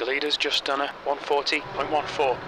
leader's just done a 140.14.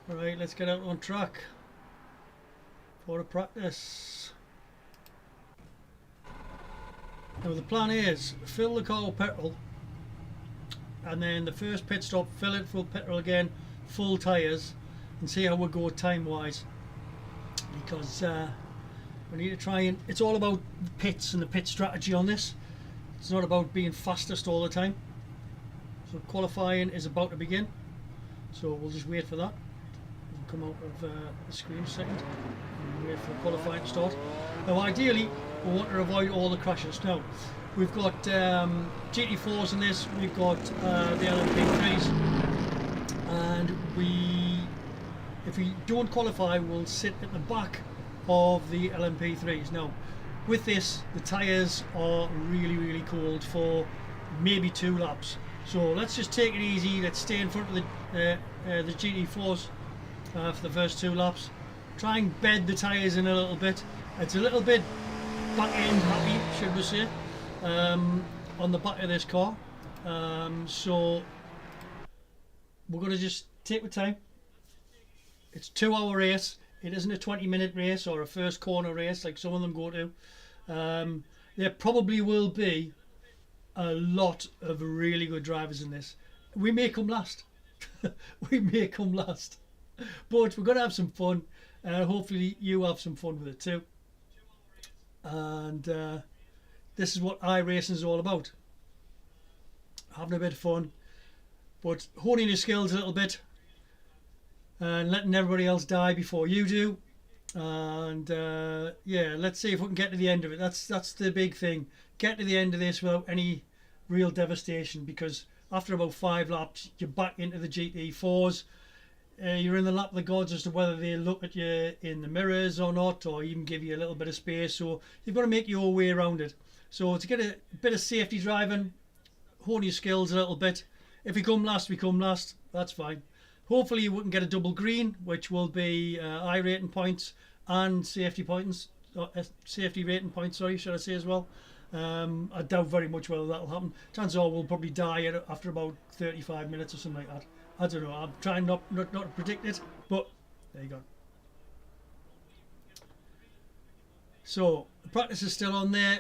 Alright, let's get out on track for a practice. Now the plan is fill the car with petrol, and then the first pit stop fill it full petrol again, full tyres, and see how we go time wise, because we need to try and it's all about the pits and the pit strategy on this. It's not about being fastest all the time. So qualifying is about to begin, so we'll just wait for that. We'll come out of the screen a second and wait for qualifying to start. Now ideally we want to avoid all the crashes. Now we've got GT4s in this, we've got the LMP3s, and if we don't qualify we'll sit at the back of the LMP3s. Now with this the tyres are really cold for maybe 2 laps, so let's just take it easy. Let's stay in front of the GT4s for the first 2 laps. Try and bed the tyres in a little bit. It's a little bit back end happy, should we say, on the back of this car, so we're going to just take the time. It's a 2-hour race. It isn't a 20-minute race or a first corner race like some of them go to. There probably will be a lot of really good drivers in this. We may come last. We may come last, but we're going to have some fun. Hopefully you have some fun with it too. And this is what iRacing is all about. Having a bit of fun, but honing your skills a little bit and letting everybody else die before you do. And yeah, let's see if we can get to the end of it. That's the big thing. Get to the end of this without any real devastation, because after about 5 laps you're back into the GT4s. You're in the lap of the gods as to whether they look at you in the mirrors or not, or even give you a little bit of space, so you've got to make your way around it. So to get a bit of safety driving, hone your skills a little bit. If we come last, we come last, that's fine. Hopefully we can get a double green, which will be I-rating points and safety points, safety rating points, sorry, should I say as well. I doubt very much whether that'll happen. Chances are we'll probably die after about 35 minutes or something like that. I don't know, I'm trying not to predict it, but there you go. So the practice is still on there.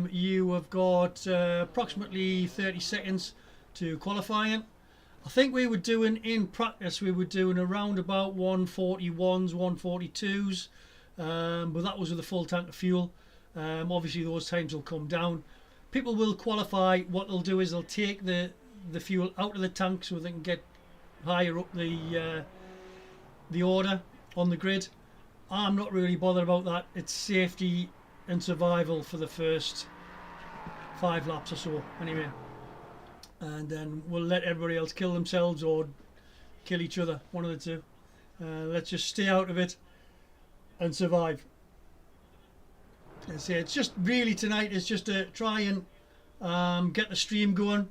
You have got approximately 30 seconds to qualifying. I think we were doing in practice, we were doing around about 141s, 142s, but that was with a full tank of fuel. Obviously those times will come down. People will qualify. What they'll do is they'll take the fuel out of the tank so they can get higher up the order on the grid. I'm not really bothered about that. It's safety and survival for the first 5 laps or so anyway, and then we'll let everybody else kill themselves or kill each other, one of the two. Let's just stay out of it and survive. I say it's just really tonight is just to try and get the stream going.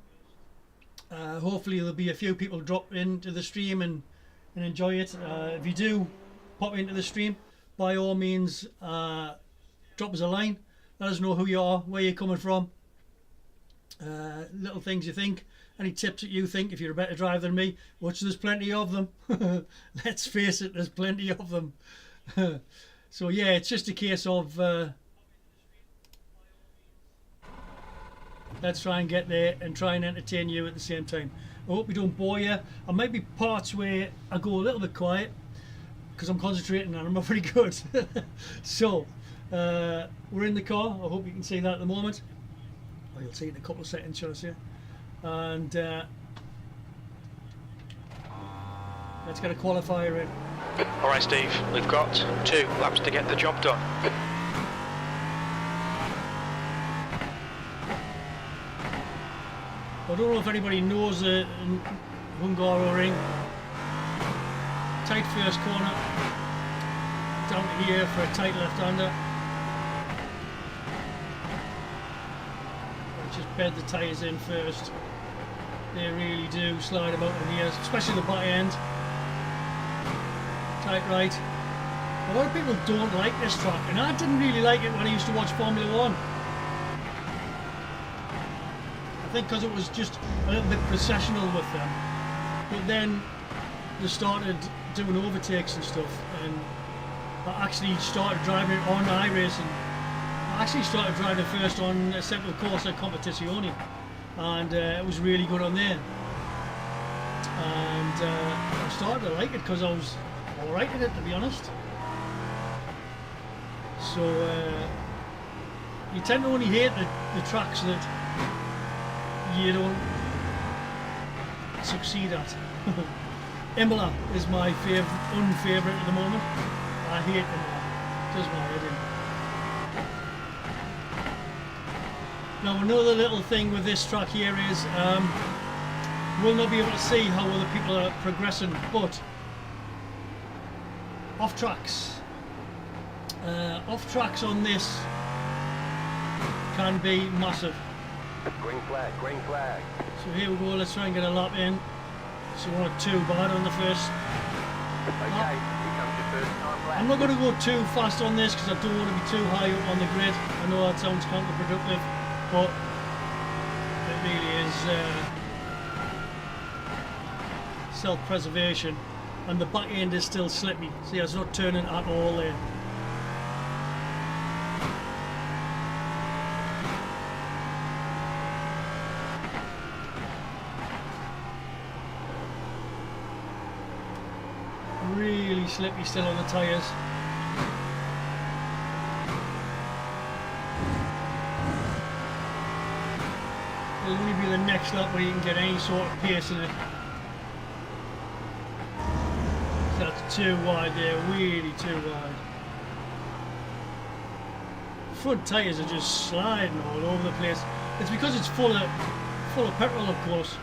Hopefully there'll be a few people drop into the stream and enjoy it. If you do pop into the stream, by all means drop us a line, let us know who you are, where you're coming from, little things you think, any tips that you think if you're a better driver than me, which there's plenty of them. Let's face it, there's plenty of them. So yeah, it's just a case of let's try and get there and try and entertain you at the same time. I hope we don't bore you. There might be parts where I go a little bit quiet because I'm concentrating and I'm not very good. So we're in the car. I hope you can see that at the moment. Well, you'll see it in a couple of seconds, shall I say. And let's get a qualifier in. Alright Steve, we've got 2 laps to get the job done. I don't know if anybody knows the hungaroring. Tight first corner, down to here for a tight left-hander. Just bed the tyres in first. They really do slide about in here, especially the back end. Tight right. A lot of people don't like this track, and I didn't really like it when I used to watch Formula 1. I think because it was just a little bit processional with them. But then they started doing overtakes and stuff, and I actually started driving it on iRacing. I actually started driving first on a Central Corsa Competizione, and it was really good on there. And I started to like it because I was alright at it, to be honest. So you tend to only hate the tracks that you don't succeed at. Imola is my unfavourite at the moment. I hate Imola. It does my head in. Now another little thing with this track here is we'll not be able to see how other people are progressing, but off tracks on this can be massive. Green flag, green flag. So here we go, let's try and get a lap in. So we're not too bad on the first Okay, lap. here comes your first time lap. I'm not going to go too fast on this because I don't want to be too high up on the grid. I know that sounds counterproductive, but it really is self-preservation. And the back end is still slippy. See, it's not turning at all there. Really slippy still on the tyres. It'll only be the next lap where you can get any sort of pace in it. So that's too wide there, really too wide. Front tyres are just sliding all over the place. It's because it's full of petrol, of course.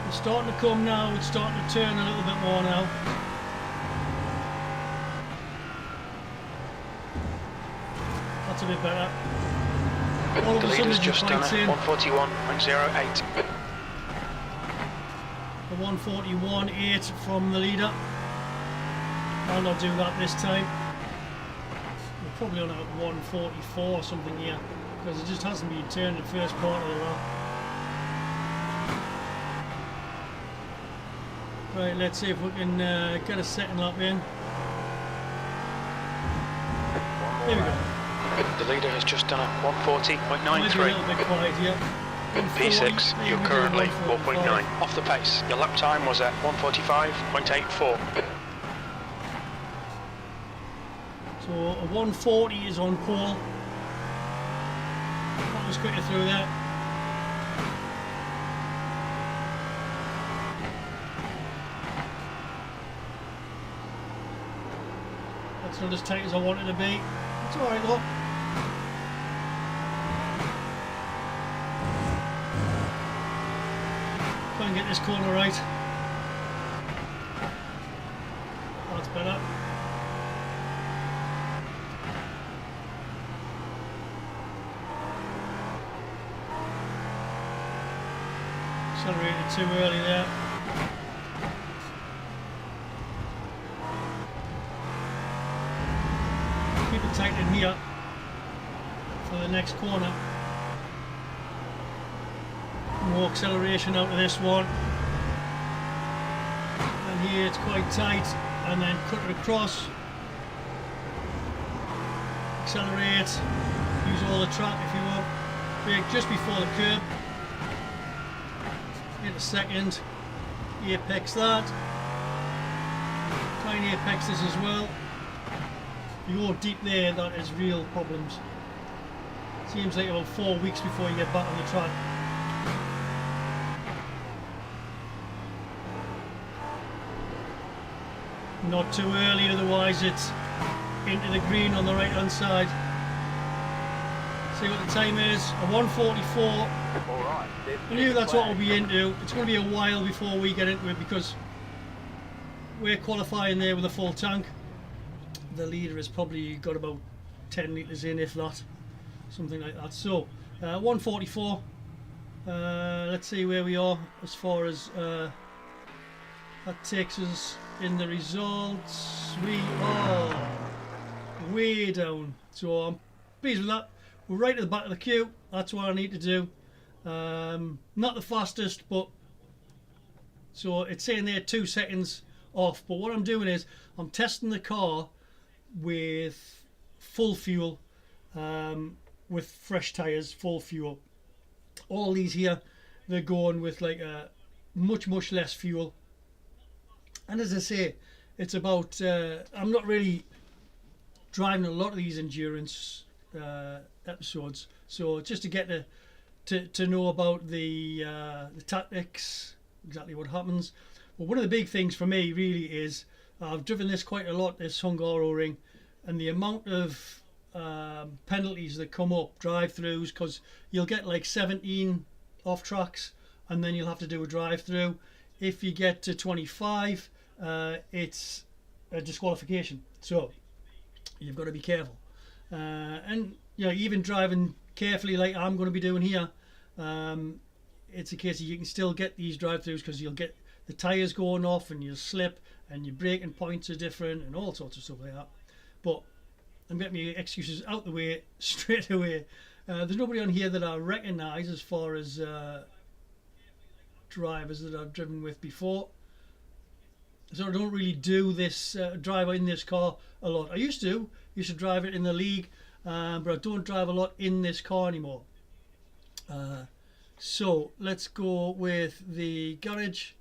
It's starting to come now, it's starting to turn a little bit more now. That's a bit better. All of The a sudden leader's it just done bites a in. 141.08. The 141.8 from the leader. I'll not do that this time. We're probably on a 144 or something here, because it just hasn't been turned the first part of the lap. Right, let's see if we can get a second lap in. There we go. The leader has just done a Might be a 140.93. little bit quiet here. P6, Maybe you're we do currently 145. 4.9. Off the pace. Your lap time was at 145.84. So a 140 is on pole. That was quicker through there. That's not as tight as I wanted to be. It's alright though. Try and get this corner right. That's better. Accelerated too early there. Keep it tight in here for the next corner. More acceleration out of this one. And here it's quite tight, and then cut it across. Accelerate. Use all the trap if you will. Brake just before the curb. Hit a second, apex that, try and apex this as well. If you go deep there, that is real problems. Seems like about 4 weeks before you get back on the track. Not too early, otherwise it's into the green on the right hand side. See what the time is, a 144. Alright, I knew that's what we'll be into. It's going to be a while before we get into it because we're qualifying there with a full tank. The leader has probably got about 10 litres in, if that, something like that. So 144. Let's see where we are as far as that takes us in the results. We are way down. So I'm pleased with that. We're right at the back of the queue. That's what I need to do. Not the fastest, but so it's saying there 2 seconds off. But what I'm doing is I'm testing the car with full fuel, with fresh tyres, full fuel. All these here, they're going with like a much less fuel. And as I say, it's about I'm not really driving a lot of these endurance episodes, so just to get to know about the tactics, exactly what happens. But one of the big things for me really is I've driven this quite a lot, this hungaroring, and the amount of penalties that come up, drive-throughs, because you'll get like 17 off tracks and then you'll have to do a drive-through. If you get to 25, it's a disqualification, so you've got to be careful. And you know, even driving carefully like I'm going to be doing here, it's a case of you can still get these drive-throughs because you'll get the tyres going off and you'll slip and your braking points are different and all sorts of stuff like that. But I'm getting my excuses out the way straight away. There's nobody on here that I recognise as far as drivers that I've driven with before, so I don't really do this drive in this car a lot. I used to drive it in the league, but I don't drive a lot in this car anymore. So let's go with the garage.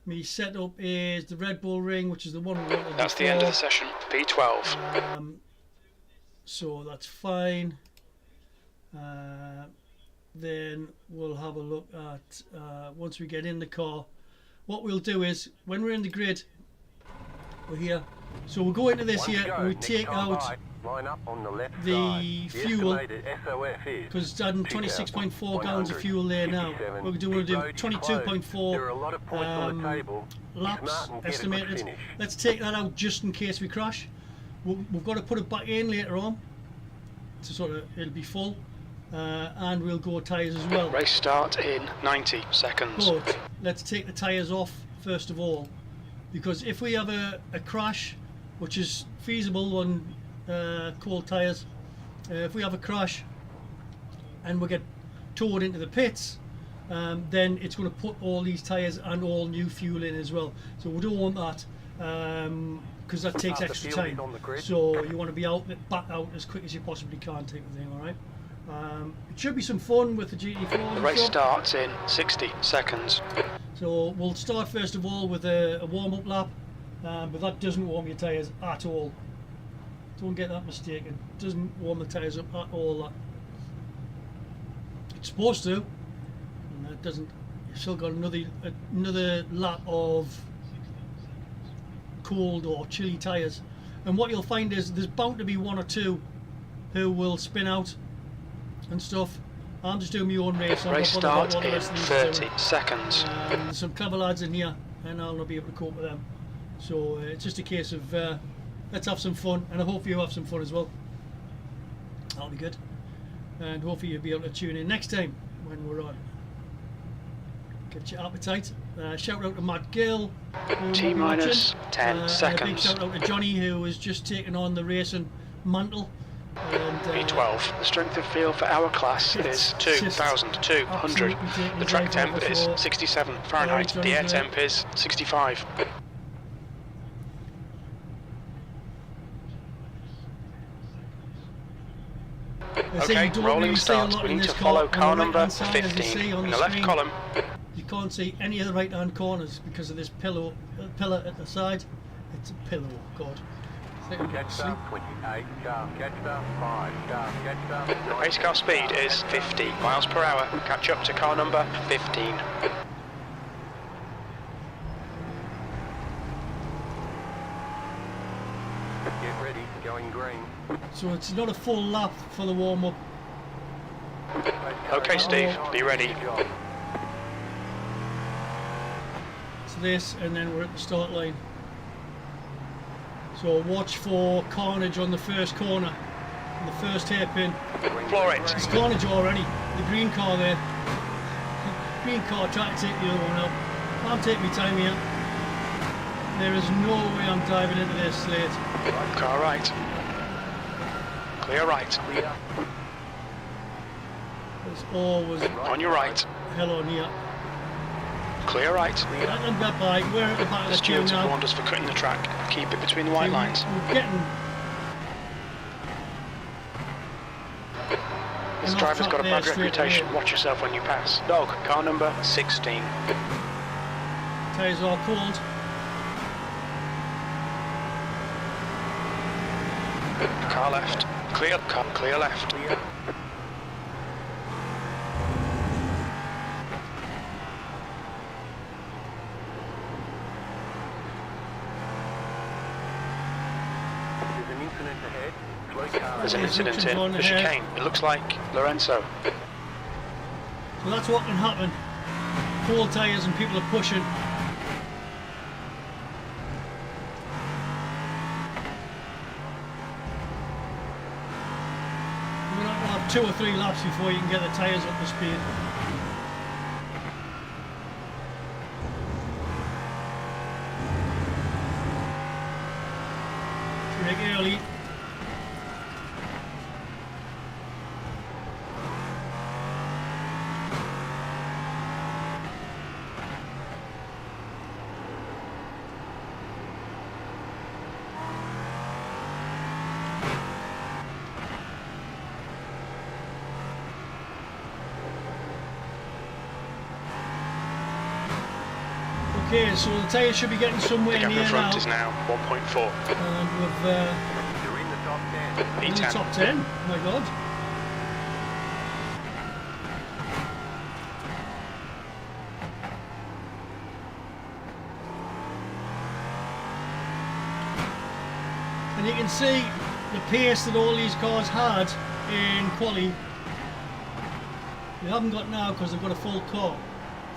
My setup is the Red Bull ring, which is the one we wanted. That's before. the end of the session. P12. So that's fine. Then we'll have a look at once we get in the car. What we'll do is when we're in the grid, we're here. So we'll go into this here and we take out line up on the left the side. fuel, SOF is because it's adding 26.4 gallons of fuel there now. We'll do 22.4 laps estimated. Let's take that out just in case we crash. We've got to put it back in later on, so sort of it'll be full, and we'll go tyres as well. Race start in 90 seconds. But let's take the tyres off first of all, because if we have a crash, which is feasible on cold tyres, if we have a crash and we get towed into the pits, then it's going to put all these tyres and all new fuel in as well. So we don't want that, because that takes extra time. So you want to be back out as quick as you possibly can, type of thing. All right. It should be some fun with the GT4. The race starts in 60 seconds. So we'll start first of all with a warm-up lap, but that doesn't warm your tyres at all. Don't get that mistaken. It doesn't warm the tyres up at all. That it's supposed to, and it doesn't. You've still got another lap of cold or chilly tyres, and what you'll find is there's bound to be one or two who will spin out and stuff. I'm just doing my own race. Race start in 30 seconds. There's some clever lads in here, and I'll not be able to cope with them. So it's just a case of let's have some fun, and I hope you have some fun as well. That'll be good, and hopefully you'll be able to tune in next time when we're on. Get your appetite. Shout out to Matt Gill. T-minus 10 and seconds. a big shout out to Johnny, who has just taken on the racing mantle. And, P12. The strength of field for our class is 2,200. The track temp is 67 Fahrenheit. The air temp is 65. Okay, rolling start. We need to follow car number 15 in the left column. You can't see any of the right hand corners because of this pillar at the side. It's a pillow, God. Catch up, 28, car, catch up, 5, car, catch up. The race car speed is 50 miles per hour. Catch up to car number 15. Get ready, going green. So it's not a full lap for the warm up. Okay, Steve, be ready. It's this, and then we're at the start line. So watch for carnage on the first corner, on the first hairpin. Floor it. There's carnage already. The green car there. Green car trying to take the other one out. I'm taking my time here. There is no way I'm diving into this late. Car right. Clear right. Clear. There's always On your right. hell on here. Clear right. Clear. And that bike, we're at the back of The the queue stewards have now. warned us for cutting the track. Keep it between the white lines. We're getting This an driver's off-track got a there bad straight reputation. away. Watch yourself when you pass. Dog, car number 16. Tyres are cold. Car left. Clear. Car clear left. Clear. There's an incident ahead. Slow car. There's an There's incident incident on in the ahead. chicane. It looks like Lorenzo. So that's what can happen. Cold tyres and people are pushing. You're going to have 2 or 3 laps before you can get the tyres up to speed. Brake early. Okay, so the tyres should be getting The somewhere gap near in front now. is now 1.4. And we've You're in the top 10. in the P10. top 10. Oh my god. And you can see the pace that all these cars had in quali. They haven't got now because they've got a full car,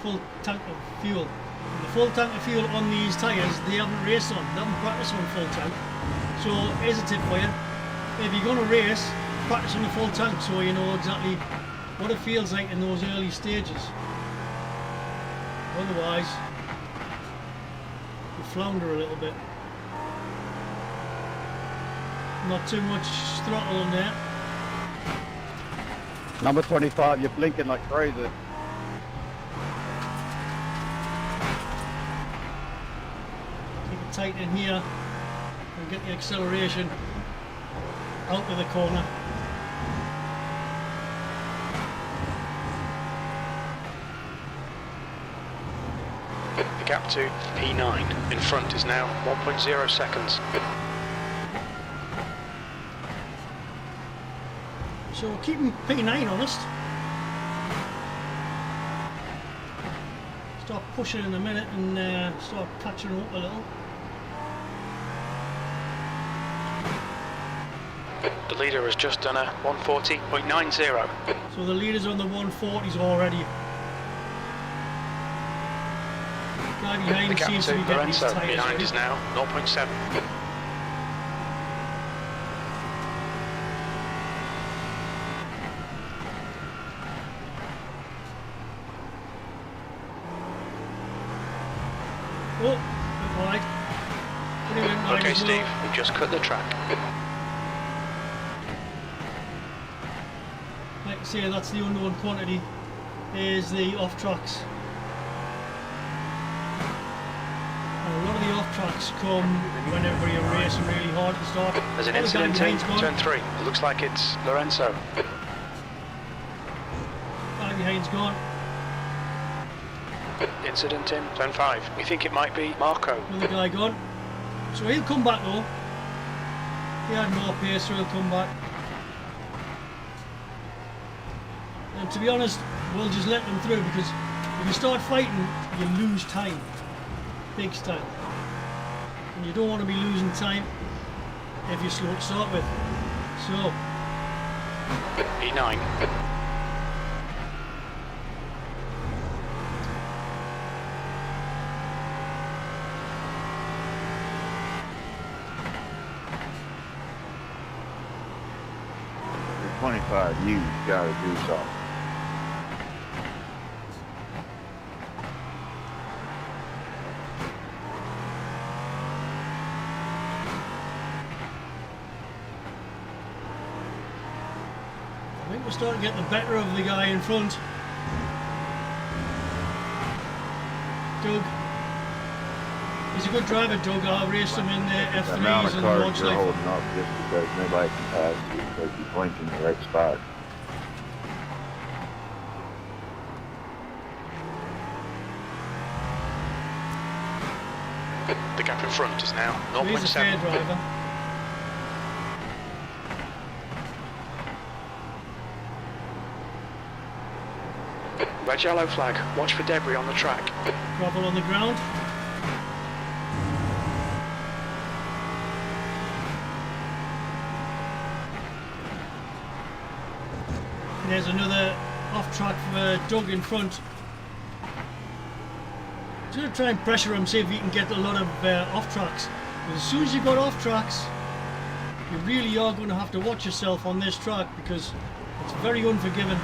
full tank of fuel. And the full tank of fuel on these tyres, they haven't raced on, they haven't practiced on full tank. So here's a tip for you. If you're going to race, practice on the full tank so you know exactly what it feels like in those early stages. Otherwise, you flounder a little bit. Not too much throttle on there. Number 25, you're blinking like crazy. Keep it tight in here and get the acceleration out of the corner. The gap to P9 in front is now 1.0 seconds. So keeping P9 honest. Start pushing in a minute and start catching up a little. The leader has just done a 140.90. So the leader's on the 140s already. Guy The behind gap seems to to be getting his Lorenzo tyres behind ready. is now 0.7. Oh, bit wide. But he went wide Okay, as well. Steve, we've just cut the track. Like I say, that's the unknown quantity. Is the off tracks. And a lot of the off tracks come when everybody are racing really hard at the start. There's an Oh, the guy incident in behind's gone. turn 3. It looks like it's Lorenzo. Guy behind's gone. Incident in turn 5. We think it might be Marco. Another guy gone. So he'll come back though. He had more pace, so he'll come back. And to be honest, we'll just let them through because if you start fighting, you lose time. Big style. And you don't want to be losing time if you're slow to start with. So, P9. You're 25, you gotta do something. we're starting to get the better of the guy in front. Doug. He's a good driver, Doug. I'll race him in the The amount F3s of and cars Lord's you're Life. holding up just because nobody can pass you because you blink in the right spot. The gap in front is now So he's a fair 0.7. driver. Red yellow flag. Watch for debris on the track. Gravel on the ground. And there's another off track for Doug in front. Just going to try and pressure him, see if he can get a lot of off tracks. As soon as you've got off tracks, you really are going to have to watch yourself on this track because it's very unforgiving.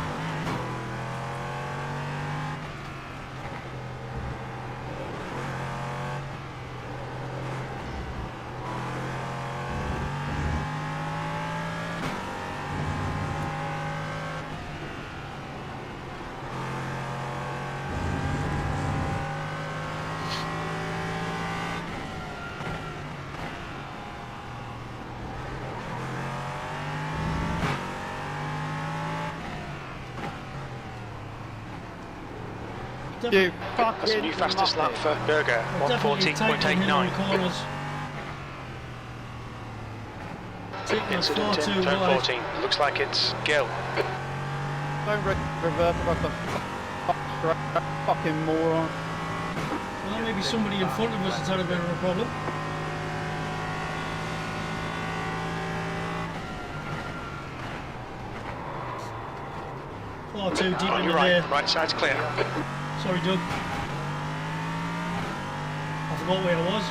You That's the fucking new fastest lap muppet. for Berger. Definitely tightening him on the 114.89. corners. Taking us far Incident too in turn wide. 14. Looks like it's Gill. Don't reverse like a fucking moron. Well, maybe somebody in front of us has had a bit of a problem. Far too deep On into your right. there. Right side's clear. Sorry, Doug. I forgot where I was.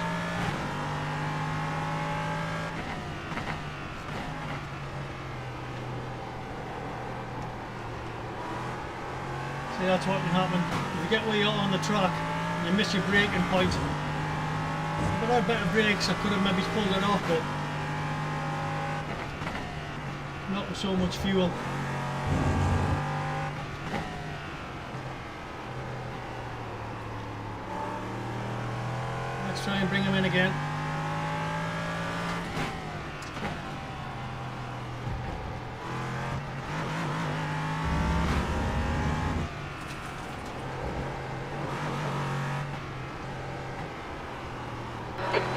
See, that's what can happen. If you get where you're on the track, you miss your braking point. If I had better brakes, I could have maybe pulled it off, but not with so much fuel. Let's try and bring him in again.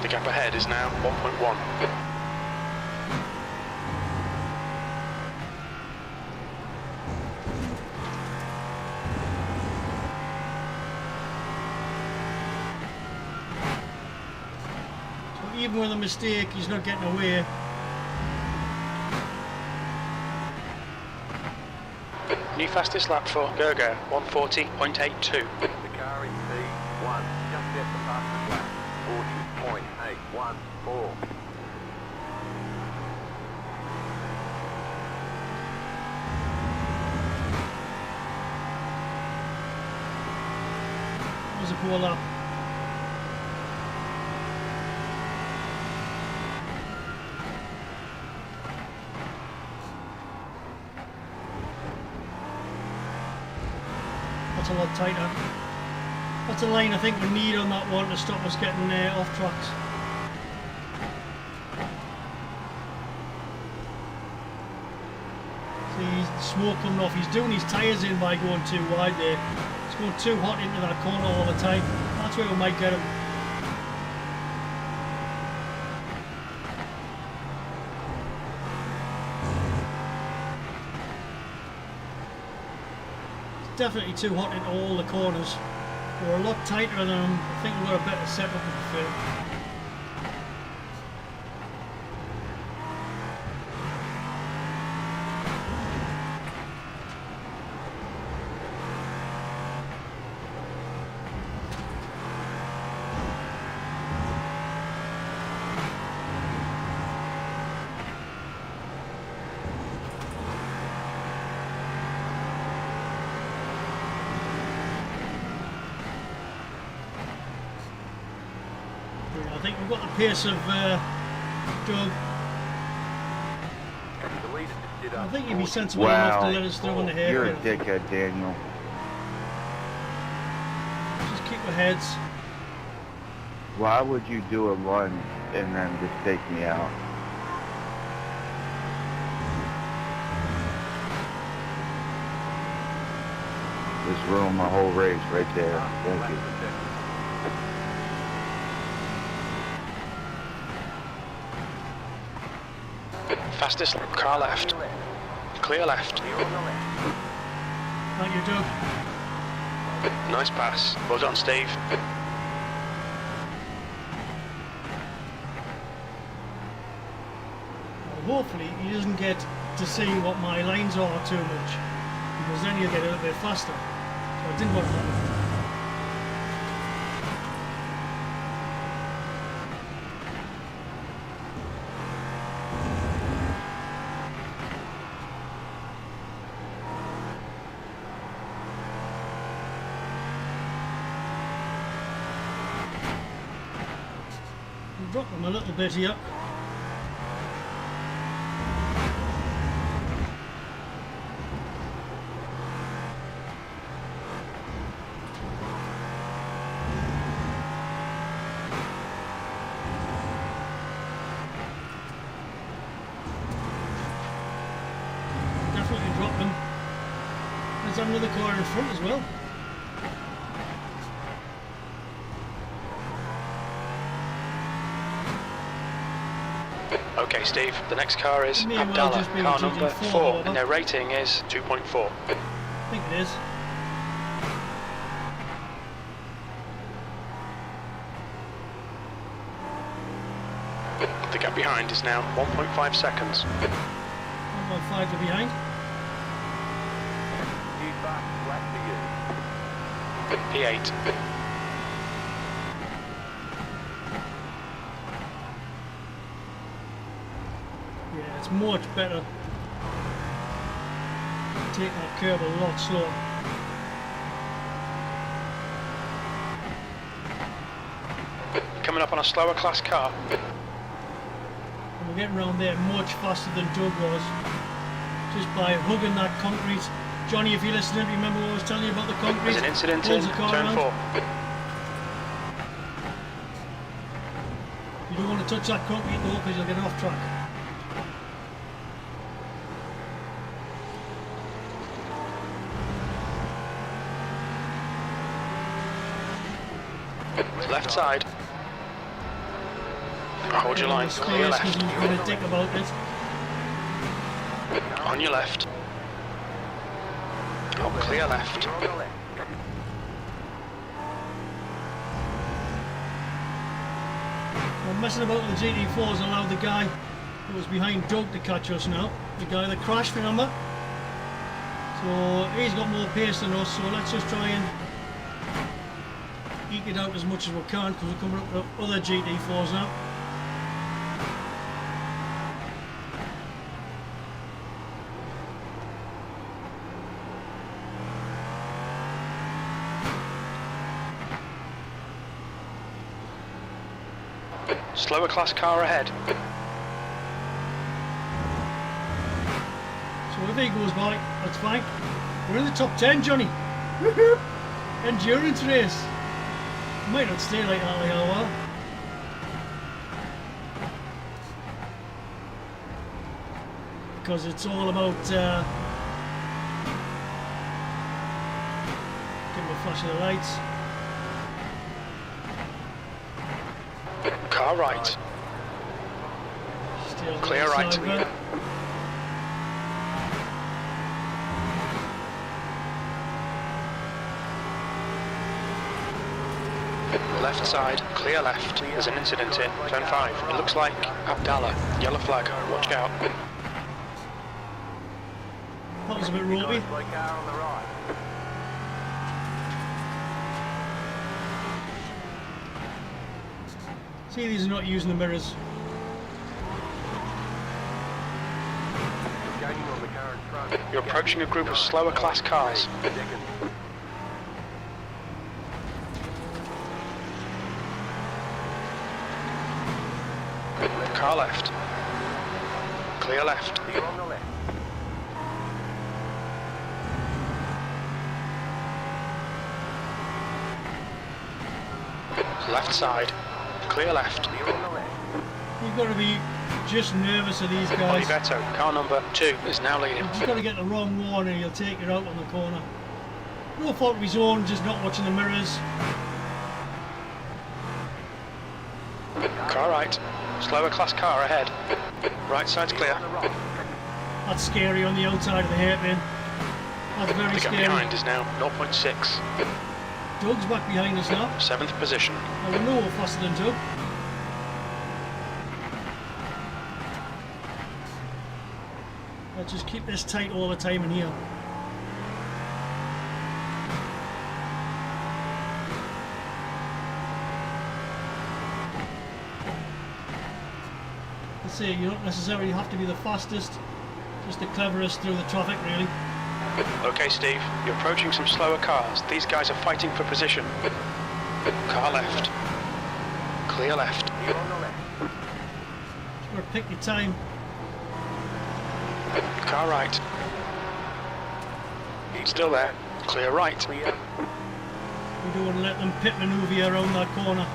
The gap ahead is now 1.1. So even with a mistake, he's not getting away. New fastest lap for Gerger, 140.82. The car in P1 just left the fastest lap. 40.814. That was a poor lap. That's a lot tighter. That's a line I think we need on that one to stop us getting off tracks. See, the smoke coming off. He's doing his tyres in by going too wide there. It's going too hot into that corner all the time. That's where we might get him. It's definitely too hot into all the corners. We're a lot tighter than him. I think we've got a better setup to be fair. I think we've got the pace of Doug. The leader to I think you'd be sensible enough to Wow. let us through on the You're a hairpin. dickhead, Daniel. Just keep our heads. Why would you do a run and then just take me out? Just ruined my whole race right there. Thank you. Fastest car left. Clear left. Thank you, Doug. Nice pass. Well done, Steve. Well, hopefully he doesn't get to see what my lines are too much, because then you'll get a little bit faster. So I didn't want that. Drop them a little bit here. Definitely drop them. There's another car in front as well. Okay, Steve, the next car is May well Abdallah, just be car a number GT4 4, over. and their rating is 2.4. I think it is. The gap behind is now 1.5 seconds. 1.5 to behind. Keep back, left to you. P8. Yeah, it's much better. Take that curve a lot slower. Coming up on a slower class car. And we're getting around there much faster than Doug was. Just by hugging that concrete. Johnny, if you're listening, remember what I was telling you about the concrete? There's an incident Pulls in the car turn around. 4. You don't want to touch that concrete though, because you'll get off track. Left side. Hold your line. Clear Because left. he's been a dick about it. On your left. Oh, clear left. You're on the left. Well, messing about with the GT4s allowed the guy who was behind Doug to catch us now. The guy that crashed, remember? So he's got more pace than us, so let's just try and eke it out as much as we can, because we're coming up with other GT4s now. Slower class car ahead. So if he goes by, that's fine. We're in the top 10, Johnny. Woohoo! Endurance race. Might not stay like that like a while. Because it's all about give him a flash of the lights. Car right. Stay on the Clear other right. side there. Left side. Clear left. There's an incident in turn 5. It looks like Abdallah. Yellow flag. Watch out. That was a bit ropey. Nice like car on the right. See, these are not using the mirrors. Gaining on the car in front. You're approaching a group of slower class cars. Seconds. Car left. Clear left. You're on the left. Left side. Clear left. You've got to be just nervous of these guys. Olivetto, car number 2 is now leading. You've just got to get the wrong one and he'll take you out on the corner. No fault of his own, just not watching the mirrors. Car right. Slower class car ahead. Right side's clear. That's scary on the outside of the hairpin. That's very The gap scary. behind is now 0.6. Doug's back behind us now. 7th position. Now we know we're faster than Doug. Let's just keep this tight all the time in here. Let's say you don't necessarily have to be the fastest, just the cleverest through the traffic really. Okay, Steve, you're approaching some slower cars. These guys are fighting for position. Car left. Clear left. Just gotta pick your time. Car right. Still there. Clear right. We don't want to let them pit manoeuvre you around that corner.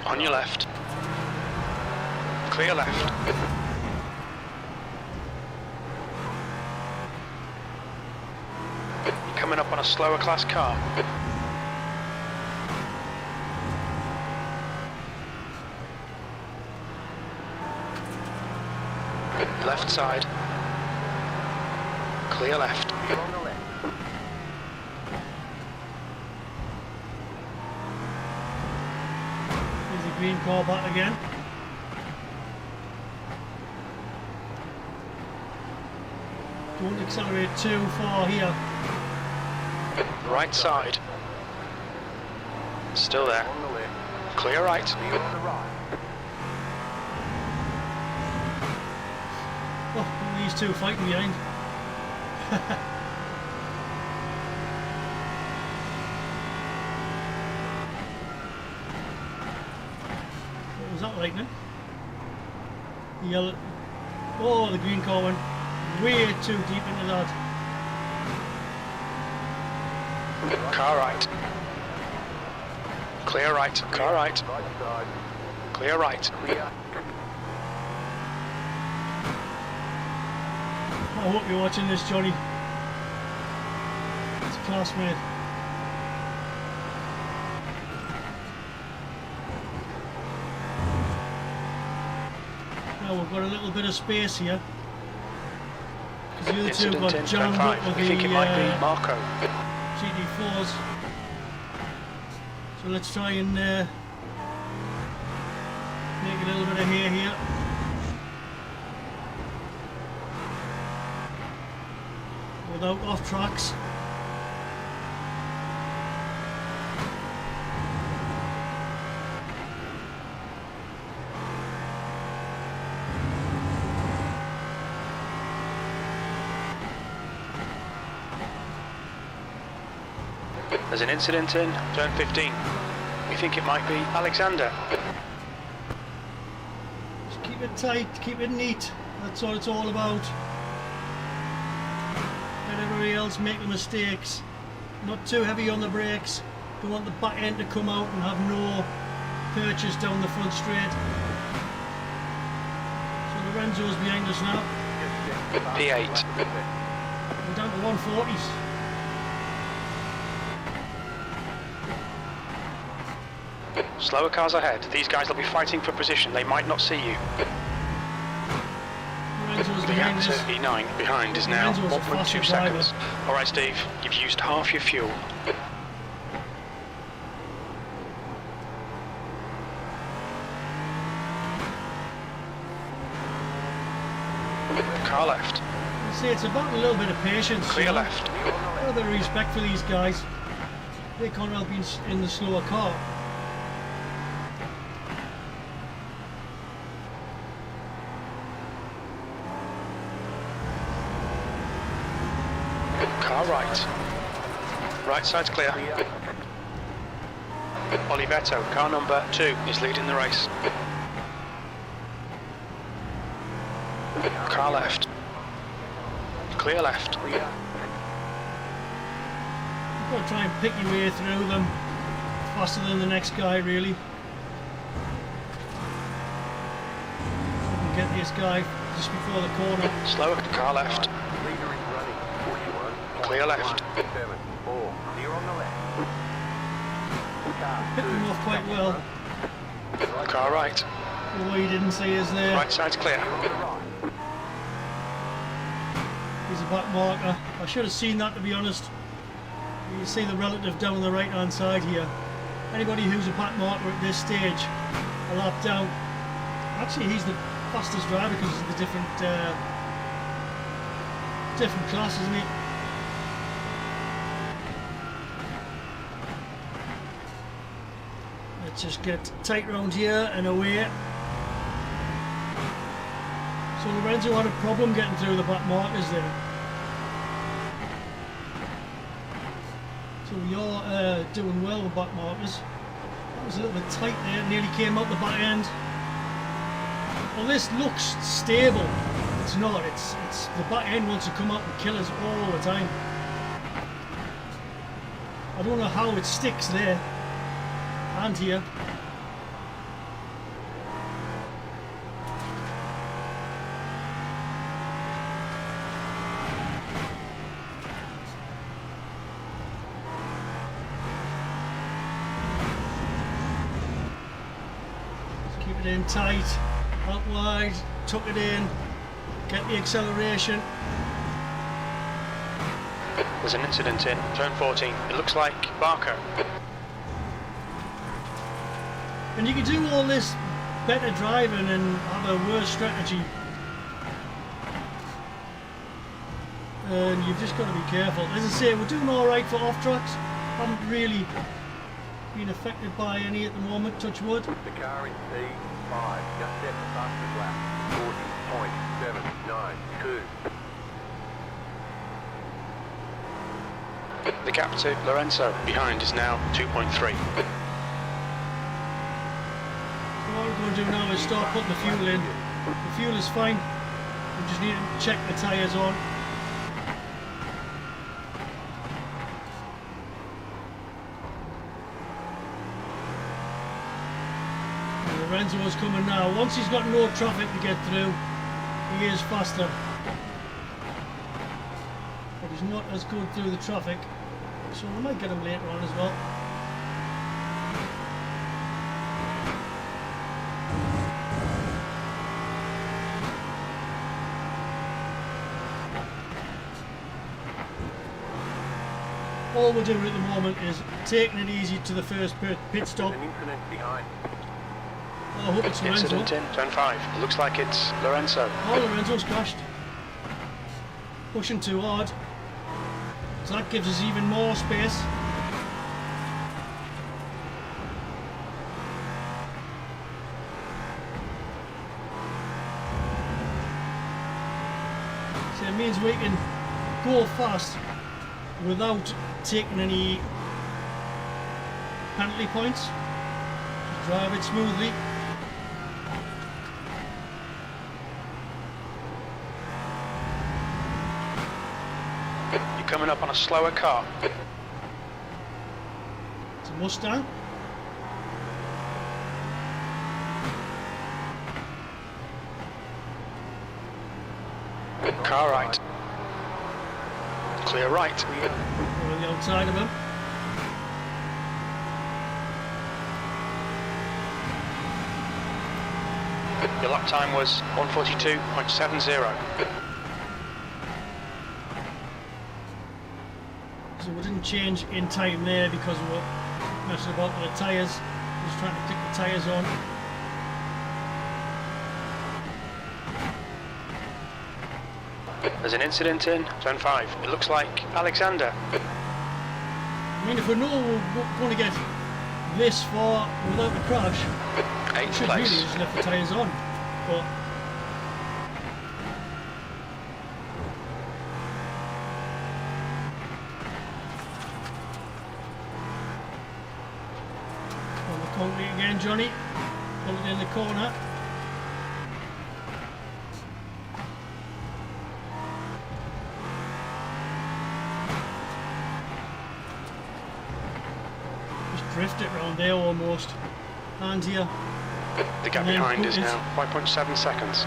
On your left. Clear left. You're coming up on a slower class car. Left side. Clear left. There's the green car back again. Don't accelerate too far here. Right side. Still there. Clear right. Oh, these two fighting behind. What was that lightning? The yellow. Oh, the green car went way too deep into that. Car right. Clear right. Car right. Clear right. I hope you're watching this, Johnny. It's a classmate. Now we've got a little bit of space here. Because the other two Incident got in jammed turn up 5. with We think it might be the Marco. GT4s. So let's try and make a little bit of hair here. Without off tracks. There's an incident in turn 15. We think it might be Alexander. Just keep it tight, keep it neat. That's what it's all about. Let everybody else make the mistakes. Not too heavy on the brakes. Don't want the back end to come out and have no purchase down the front straight. So Lorenzo's behind us now. P8. We're down to 140s. Slower cars ahead. These guys will be fighting for position. They might not see you. Lorenzo's The behind gap to us. E9 behind is now Lorenzo's a 1.2 faster seconds. driver. Alright, Steve, you've used half your fuel. Car left. You see, it's about a little bit of patience. Clear you know? left. A little bit of respect for these guys. They can't help being in the slower car. Car right. Right side's clear. Olivetto, car number 2, is leading the race. Car left. Clear left. Gotta try and pick your way through them faster than the next guy, really. So we can get this guy just before the corner. Slower, car left. Leader is running. 41. Clear left. 7, 4. Clear on the left. Car Hit them 2. off quite well. Car right. Although he didn't see us there. Right side's clear. On the right. He's a back marker. I should have seen that, to be honest. You see the relative down the right hand side here. Anybody who's a back marker at this stage, a lap down. Actually, he's the fastest driver because of the different class, isn't he? Let's just get tight round here and away. So Lorenzo had a problem getting through the back markers there. So we are doing well with back markers. That was a little bit tight there, nearly came out the back end. Well, this looks stable. It's not, it's the back end wants to come out and kill us all the time. I don't know how it sticks there and here. Keep it in tight, out wide, tuck it in, get the acceleration. There's an incident in turn 14. It looks like Barker. And you can do all this better driving and have a worse strategy. And you've just got to be careful. As I say, we're doing alright for off tracks. Haven't really been affected by any at the moment, touch wood. The car in P5 just set the fastest lap. 40.792. The gap to Lorenzo behind is now 2.3. What we're going to do now is start putting the fuel in. The fuel is fine. We just need to check the tyres on. And Lorenzo is coming now. Once he's got no traffic to get through, he is faster. But he's not as good through the traffic. So we might get him later on as well. All we're doing at the moment is taking it easy to the first pit stop. An incident behind. Oh, I hope it's Lorenzo. Incident in turn 5. It looks like it's Lorenzo. Oh, Lorenzo's crashed. Pushing too hard. So that gives us even more space. So it means we can go fast without taking any penalty points. Just drive it smoothly. You're coming up on a slower car. It's a Mustang. Car right. Clear right. We're on the outside of him. Your lap time was 1:42.70. So we didn't change in time there because we were messing about with the tyres. Just trying to click the tyres on. There's an incident in turn 5. It looks like Alexander. I mean, if we know we're going to get this far without a crash, we 8th should really place. just left the tyres on. But on the concrete again, Johnny. Pull it in the corner. drift it round there almost. Hands here. The gap And then behind put is it- now 5.7 seconds.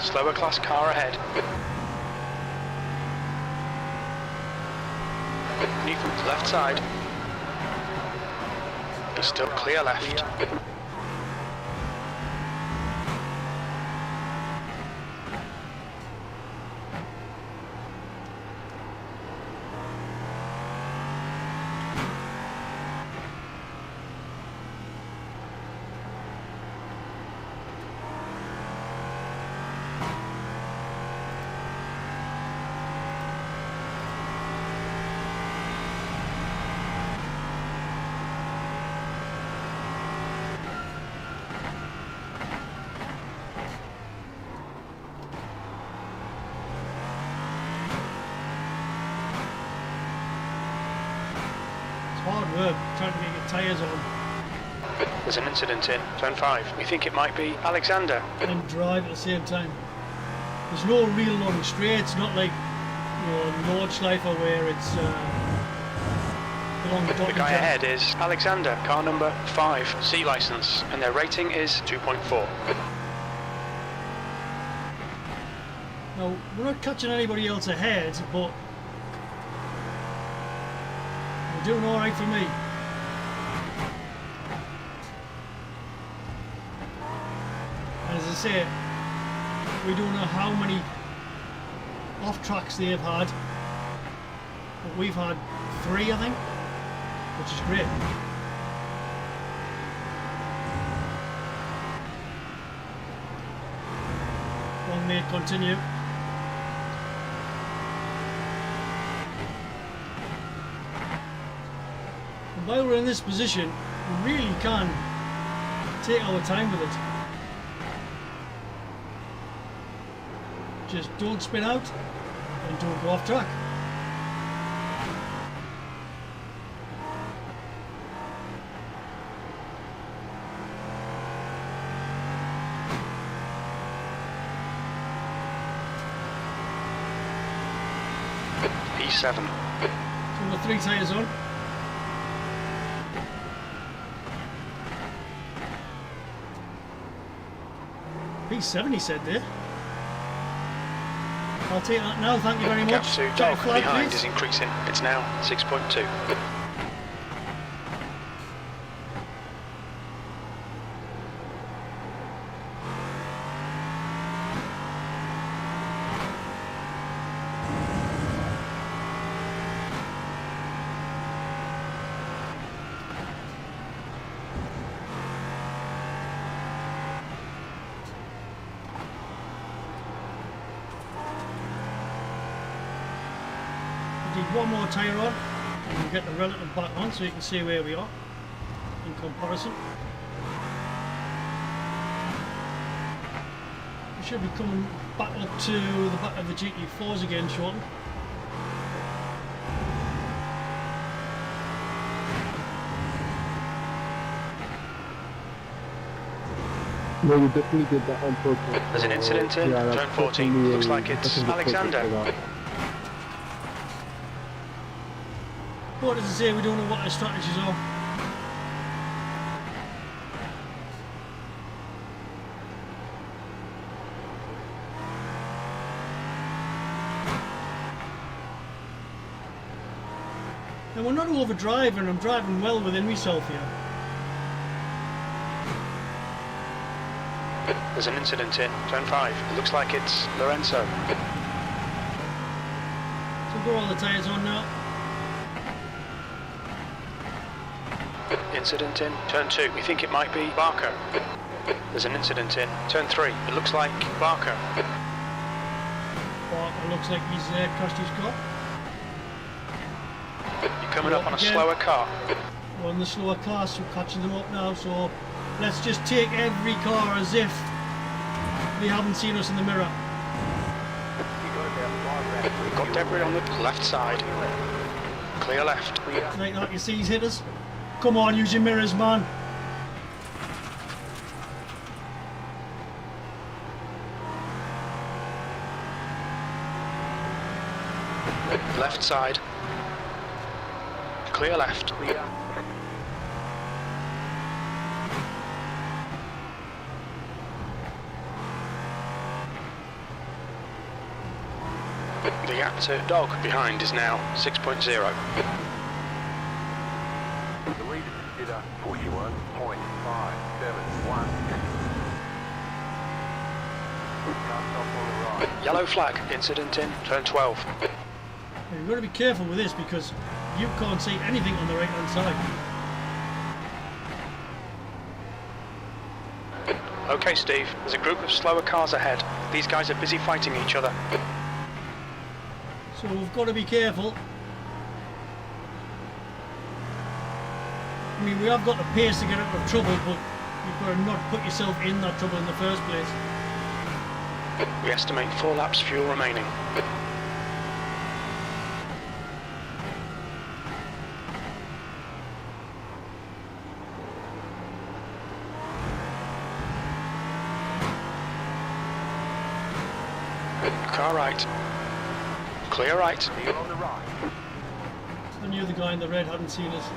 Slower class car ahead. New from the left side. He's still clear left. Hard work trying to get your tyres on There's an incident in turn 5. We think it might be Alexander. and drive at the same time. There's no real long straights, not like Nordschleifer where it's a long The dotted guy jump. ahead is Alexander, car number 5, C license, and their rating is 2.4. Now, we're not catching anybody else ahead, but we're doing alright for me. And as I say, we don't know how many off tracks they've had, but we've had 3, I think, which is great. Long may it continue. And while we're in this position, we really can take our time with it. Just don't spin out and don't go off track. P7. So we're 3 tyres on. P7 he said there. I'll take that now, thank you very Gap much. to Check dark flag, behind please. is increasing. It's now 6.2. Need one more tyre on and we'll get the relative back on so you can see where we are in comparison. We should be coming back up to the back of the GT4s again shortly. No, you definitely did that on purpose. There's an incident in Yeah, turn that's 14. definitely Looks like it's definitely purpose Alexander. for that. What does it say? We don't know what the strategies are. And we're not overdriving, I'm driving well within myself here. There's an incident in turn 5. It looks like it's Lorenzo. So we've got all the tyres on now. Incident in turn 2. We think it might be Barker. There's an incident in turn 3. It looks like Barker. Barker looks like he's crashed his car. You're coming up on a Again. slower car. We're on the slower class, we're catching them up now, so let's just take every car as if they haven't seen us in the mirror. We've got debris on the left side. Clear left. Like that, you see he's hit us. Come on, use your mirrors, man. Left side. Clear left. Clear. The gap to dog behind is now 6.0. The lead consider 41.571. Car stop on the right. Yellow flag, incident in turn 12. You've got to be careful with this because you can't see anything on the right hand side. Okay, Steve, there's a group of slower cars ahead. These guys are busy fighting each other. So we've got to be careful. I mean, we have got the pace to get out of trouble, but you've got to not put yourself in that trouble in the first place. We estimate 4 laps fuel remaining. Car right. Clear right. Clear on the right. I knew the guy in the red hadn't seen us.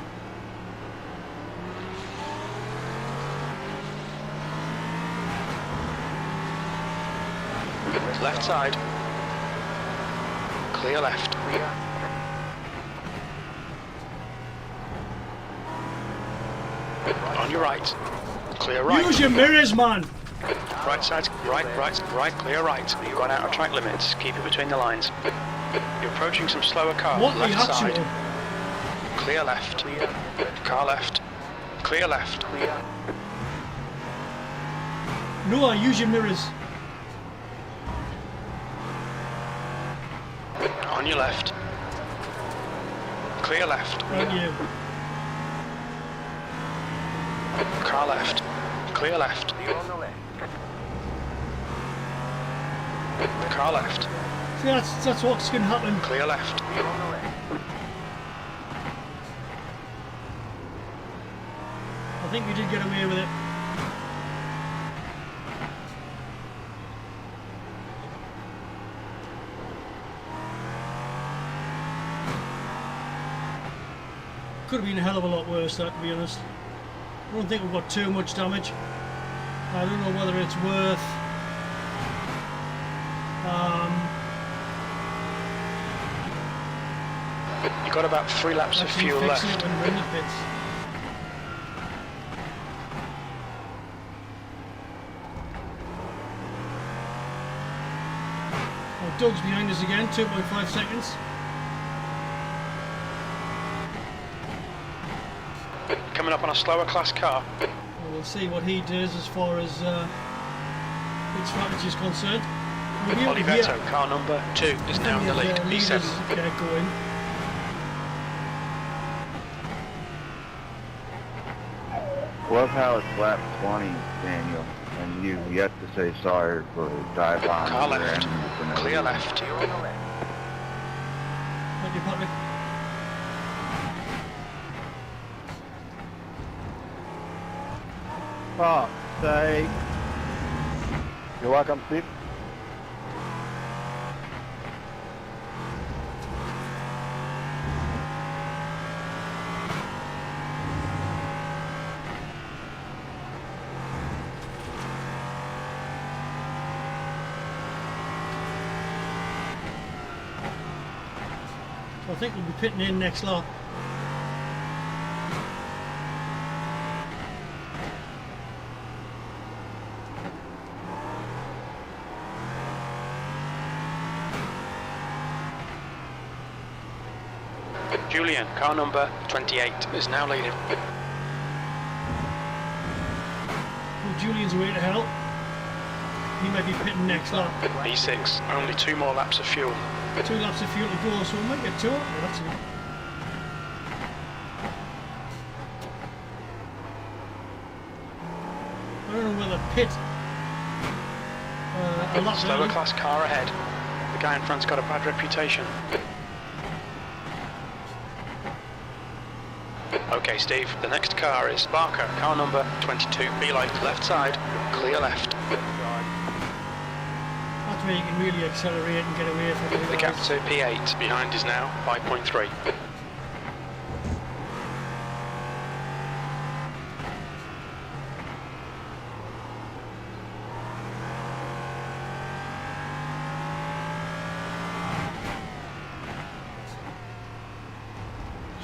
Left side. Clear left. Clear. On your right. Clear right. Use your mirrors, man! Right side, right, clear right. You've gone out of track limits. Keep it between the lines. You're approaching some slower cars. What the Left actual? side. Clear left. Clear. Car left. Clear left. Clear. Noah, use your mirrors. On your left. Clear left. Aren't you? Car left. Clear left. Clear on the left. Car left. See, that's what's going to happen. Clear left. Clear on the left. I think we did get away with it. Could have been a hell of a lot worse, that, to be honest. I don't think we've got too much damage. I don't know whether it's worth You've got about 3 laps of actually fuel fixing left. it when we're in the pits. Oh, Doug's behind us again, 2.5 seconds. Coming up on a slower class car. Well, we'll see what he does as far as pit strategy is concerned. We'll be able to hear Olivetto, car number 2, is now in the lead. leaders P7. get going. Love how it's lap 20, Daniel, and you yet to say sorry for dive on. Car your left. engine for no Clear reason. left. Clear on the left. Thank you, Patrick. Fuck's sake. You're welcome, Steve. So I think we'll be pitting in next lap. Julian, car number 28, is now leading. Well, Julian's away to hell. He may be pitting next lap. P6, only 2 more laps of fuel. 2 laps of fuel to go, so we might get 2 up there, that's it. I don't know whether pit a lap Slower early. class car ahead. The guy in front's got a bad reputation. Okay, Steve, the next car is Barker, car number 22, be light, left side, clear left. That's where you can really accelerate and get away from The the gap guys. to P8 behind is now 5.3.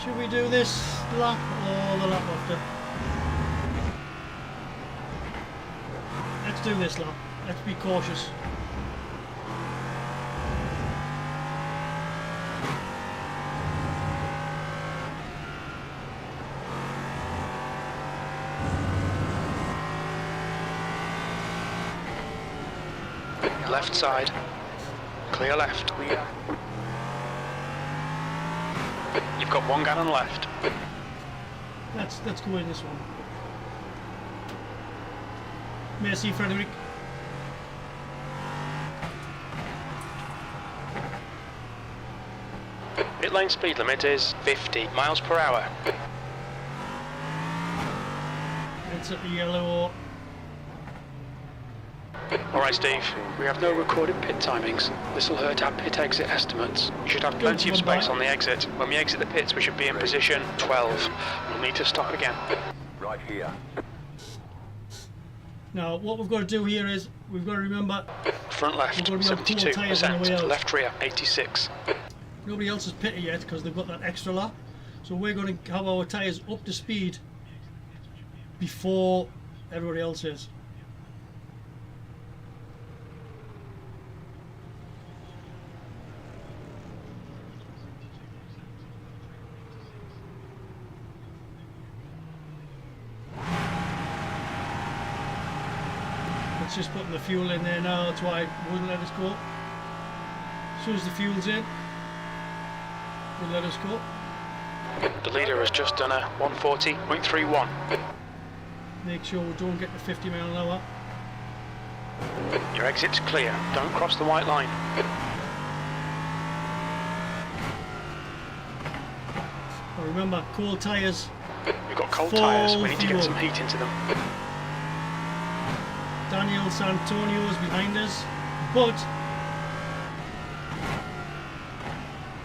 Should we do this lap or the lap after? Let's do this lap. Let's be cautious. Left side. Clear left. Clear. You've got 1 gallon left. Let's go in this one. Merci, Frederick. Pit lane speed limit is 50 miles per hour. It's at the yellow. Alright Steve, we have no recorded pit timings. This will hurt our pit exit estimates. You should have plenty of space on the exit. When we exit the pits we should be in position 12. We'll need to stop again. Right here. Now, what we've got to do here is we've got to remember Front left, We're gonna be on cool tyres on the way 72%. out. Left rear, 86. nobody else has pitted yet because they've got that extra lap. So we're going to have our tyres up to speed before everybody else is. It's just putting the fuel in there now, that's why it wouldn't let us go. As soon as the fuel's in, we'll let us go. The leader has just done a 140.31. Make sure we don't get to 50 mile an hour. Your exit's clear. Don't cross the white line. But remember, cold tyres. We've got cold Full tyres. We need to fuel. get some heat into them. Daniel Santonio is behind us, but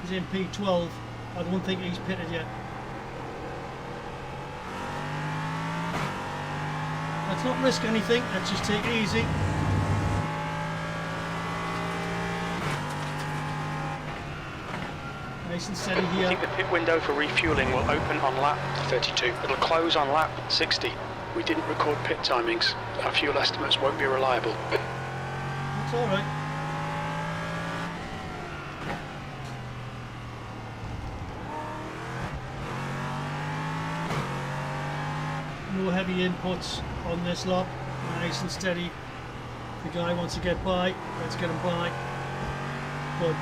he's in P12. I don't think he's pitted yet. Let's not risk anything, let's just take it easy. Nice and steady I here. think the pit window for refueling will open on lap 32. It'll close on lap 60. We didn't record pit timings. Our fuel estimates won't be reliable. That's alright. No heavy inputs on this lap. Nice and steady. If the guy wants to get by, let's get him by. But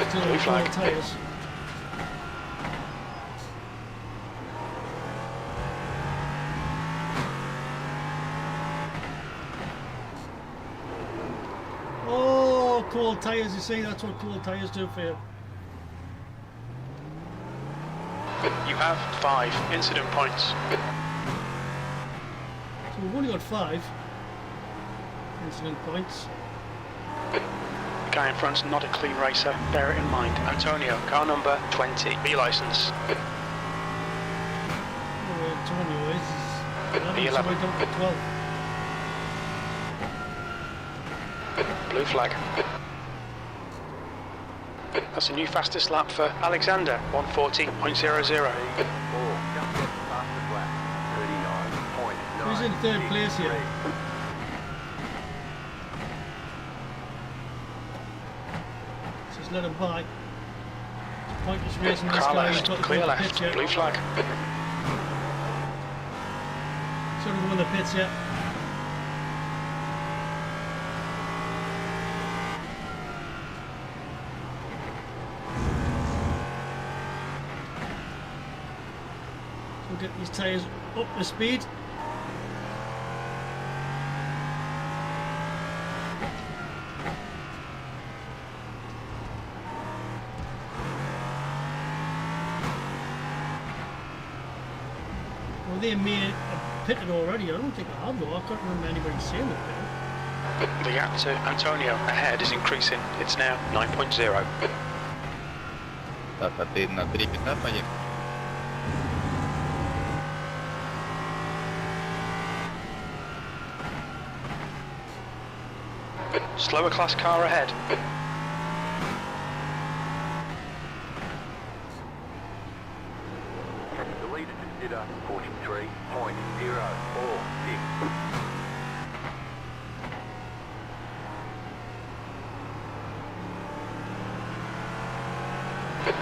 still Blue on flag. full tyres. Oh, cold tyres, you see, that's what cold tyres do for you. You have 5 incident points. So we've only got 5 incident points. The guy in front's not a clean racer. Bear it in mind. Antonio, car number 20, B license. Where Antonio is 11, so P11. we're down to 12. Blue flag. That's a new fastest lap for Alexander, 140.00. 4, just get fastest lap. 39.9. Who's in third place here? Just let him by. It's pointless racing this Car guy. He's left, got to clear go in the left, pits yet. blue flag. Sort of go in the pits yet. We'll get these tyres up to speed. Well, they may have pitted already. I don't think I have though. I can't remember anybody saying that pitted. The gap to Antonio ahead is increasing. It's now 9.0. Так, а ты на 3.15 поехал? Slower class car ahead. The leader consider 43.046.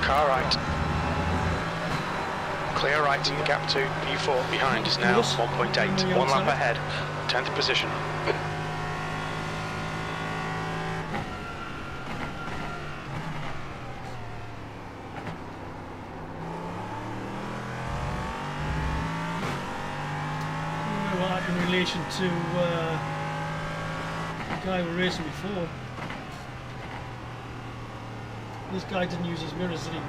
Car right. Clear right, gap 2, P4 behind is now Yes. 1.8, one lap ahead, 10th position. I don't know what in relation to the guy we were racing before. This guy didn't use his mirrors, did he?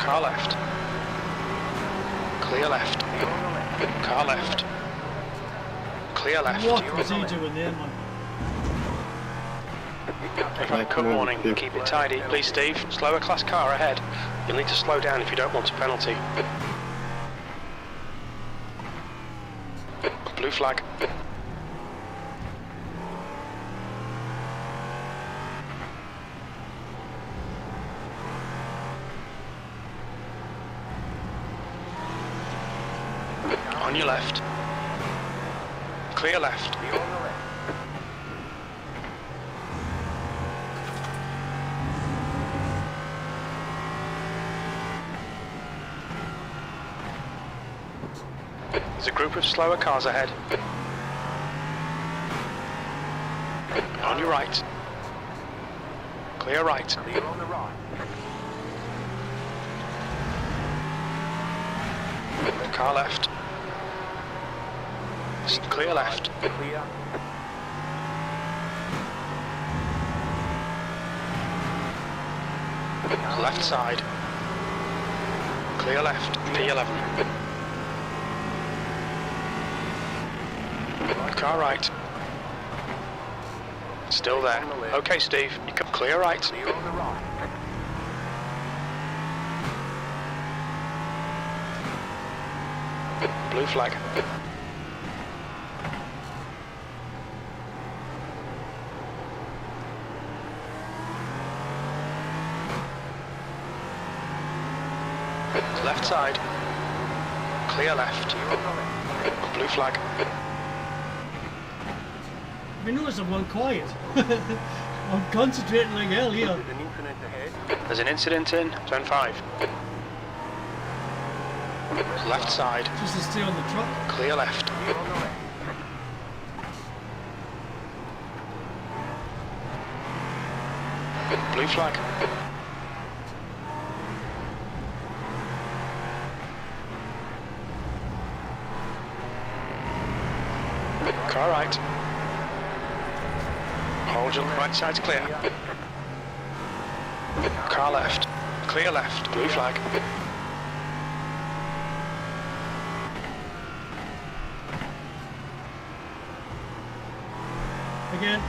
Car left. Clear left. Car left. Clear left. What was he doing there, man? If I cut warning, keep it tidy. Please, Steve. Slower class car ahead. You'll need to slow down if you don't want a penalty. Blue flag. On your left. Clear left. There's a group of slower cars ahead. On your right. Clear right. Clear on the right. Car left. Clear left. Clear. Left side. Clear left. P11. Car right. Still there. Okay, Steve. You can clear right. Clear on the right. Blue flag. Left side. Clear left. Blue flag. I noticed I'm gone quiet. I'm concentrating like hell here. There's an incident ahead. There's an incident in Zone 5. Left side. Just to stay on the track. Clear left. Clear on the left. Blue flag. Car right. Hold your right side's clear. Car left. Clear left. Blue flag. Again,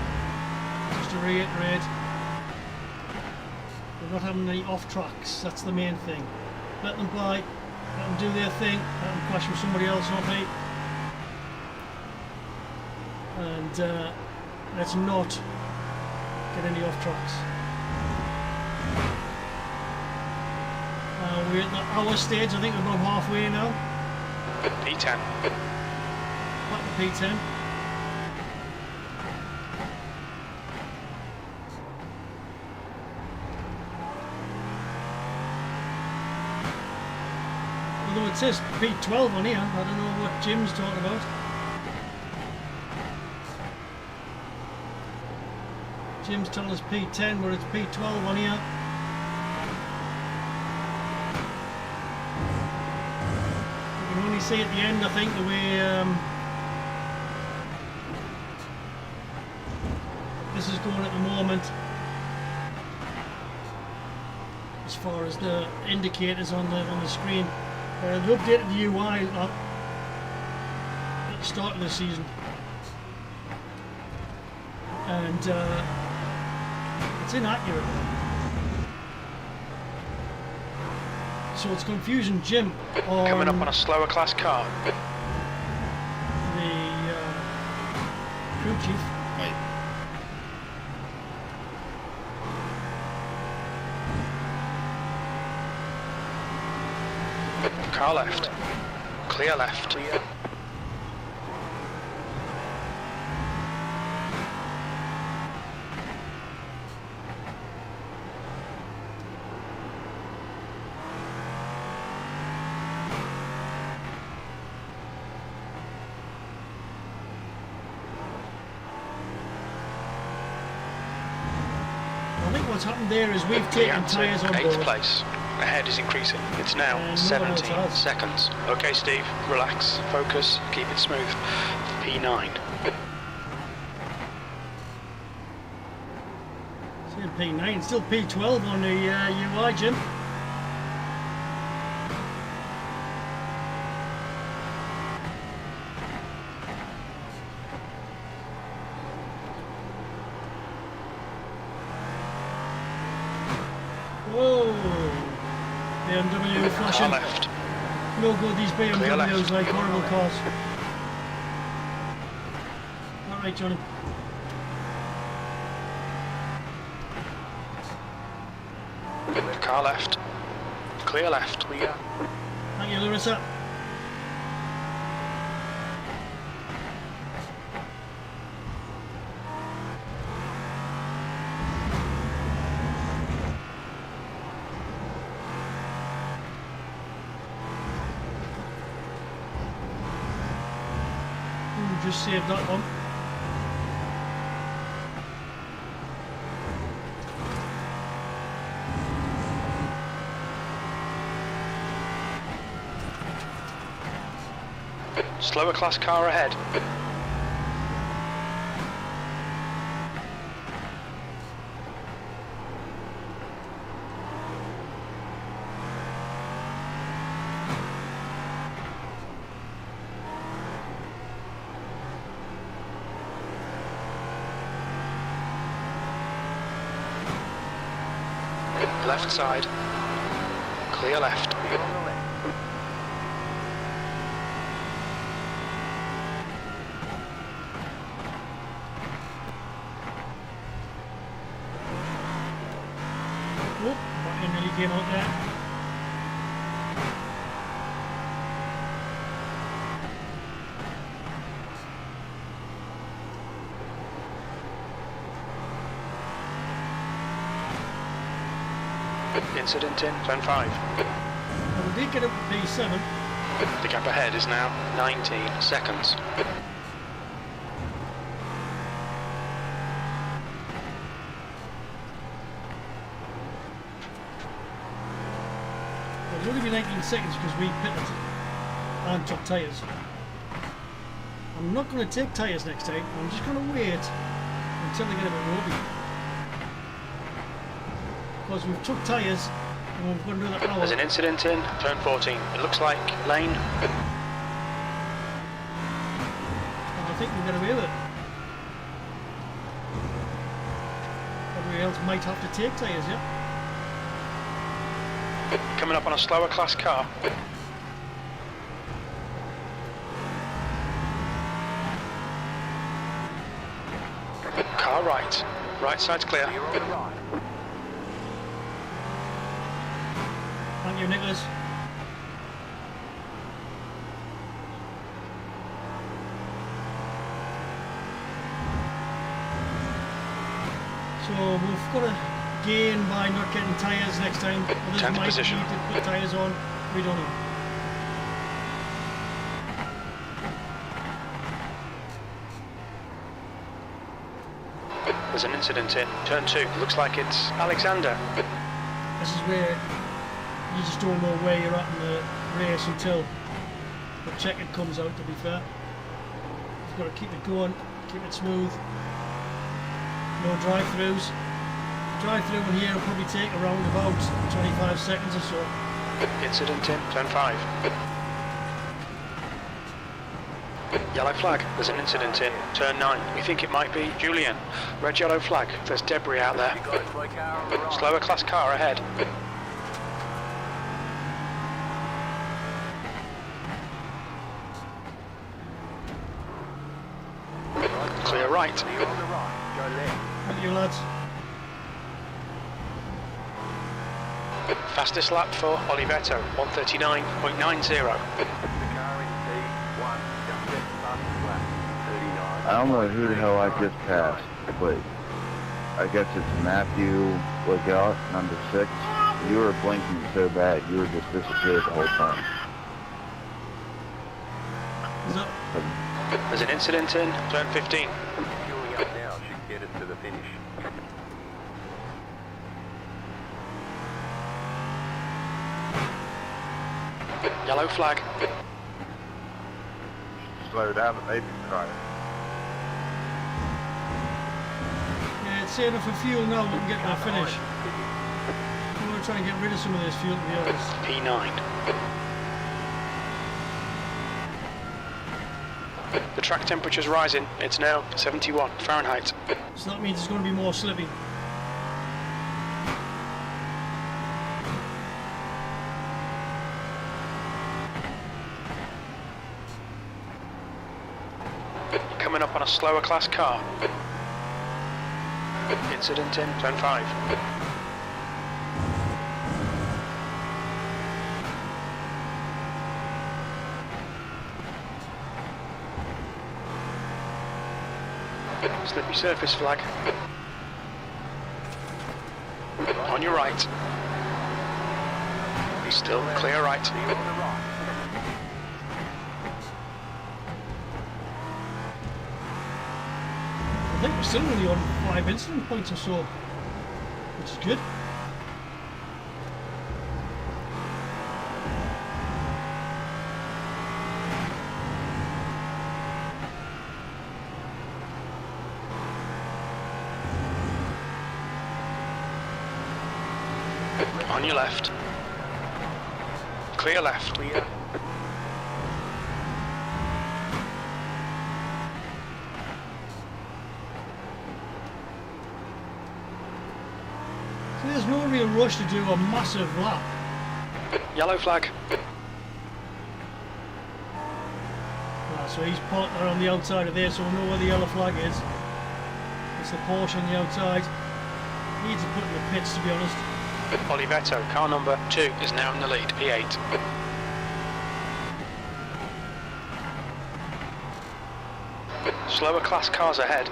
just to reiterate, we're not having any off tracks. That's the main thing. Let them play, let them do their thing, let them clash with somebody else, not me. And let's not get any off tracks. We're at the hour stage. I think we're about halfway now. P10. Back to P10. Although it says P12 on here, I don't know what Jim's talking about. Jim's telling us P10, but it's P12 on here. You can only see at the end, I think, the way this is going at the moment, as far as the indicators on the screen. They've updated the UI at the start of the season, and it's inaccurate. So it's confusion Jim on Coming up on a slower class car. the crew chief. Right. Car left. Clear left. I think what's happened there is we've taken tyres on 8th board. place. Ahead is increasing. It's now No one 17 else has. seconds. Okay, Steve, relax, focus, keep it smooth. P9. Still P9, still P12 on the UI, Jim. Whoa! BMW Car flashing. left. No good, these Clear left. BMWs like horrible cars. Alright, Johnny. Car left. Clear left. Thank you, Larissa. Just saved that one. Slower class car ahead. Left side. Clear left. Oh, back nearly came out there. Incident in turn 5. Well, we did get up to P7. The gap ahead is now 19 seconds. Well, it'll only be 19 seconds because we pitted and took tyres. I'm not going to take tyres next time. I'm just going to wait until they get a bit ropey. Because we've took tyres and we've got to do that hour. There's an incident in turn 14. It looks like lane. And I think we'll get away with it. Everybody else might have to take tyres, yeah? Coming up on a slower class car. Car right. Right side's clear. Thank you, Nicholas. So we've got to gain by not getting tyres next time. Others 10th might position. need to put tyres on. We don't know. There's an incident in turn 2. Looks like it's Alexander. This is where you just don't know where you're at in the race until the check-in comes out, to be fair. You've got to keep it going, keep it smooth. No drive-throughs. Drive-through in here will probably take around about 25 seconds or so. Incident in turn 5. Yellow flag. There's an incident in turn 9. We think it might be Julian. Red yellow flag. There's debris out there. Slower class car ahead. Clear right. Clear on the right. Go left. Thank you, lads. Fastest lap for Olivetto, 139.90. The car in P1 just gets past lap 39. I don't know who the hell I just passed, but I guess it's Matthew Lookout, number 6. You were blinking so bad, you were just disappeared the whole time. Is that, There's an incident in turn 15. Fueling up now should get us to the finish. Yellow flag. Slow down and maybe try it. yeah, it's saying enough for fuel now, we can get to the finish. We want to try and get rid of some of this fuel, to be honest. P9. The track temperature's rising. It's now 71 Fahrenheit. So that means it's going to be more slippy. Coming up on a slower class car. Incident in turn 5. Slippy surface flag. On your right. Still clear right. Clear on the right. I think we're still only on 5 incident points or so, which is good. On your left. Clear left. Clear. So there's no real rush to do a massive lap. Yellow flag. So he's parked there on the outside of there, so we know where the yellow flag is. It's the Porsche on the outside. Needs to put in the pits, to be honest. Olivetto, car number 2, is now in the lead, P8. Slower class cars ahead.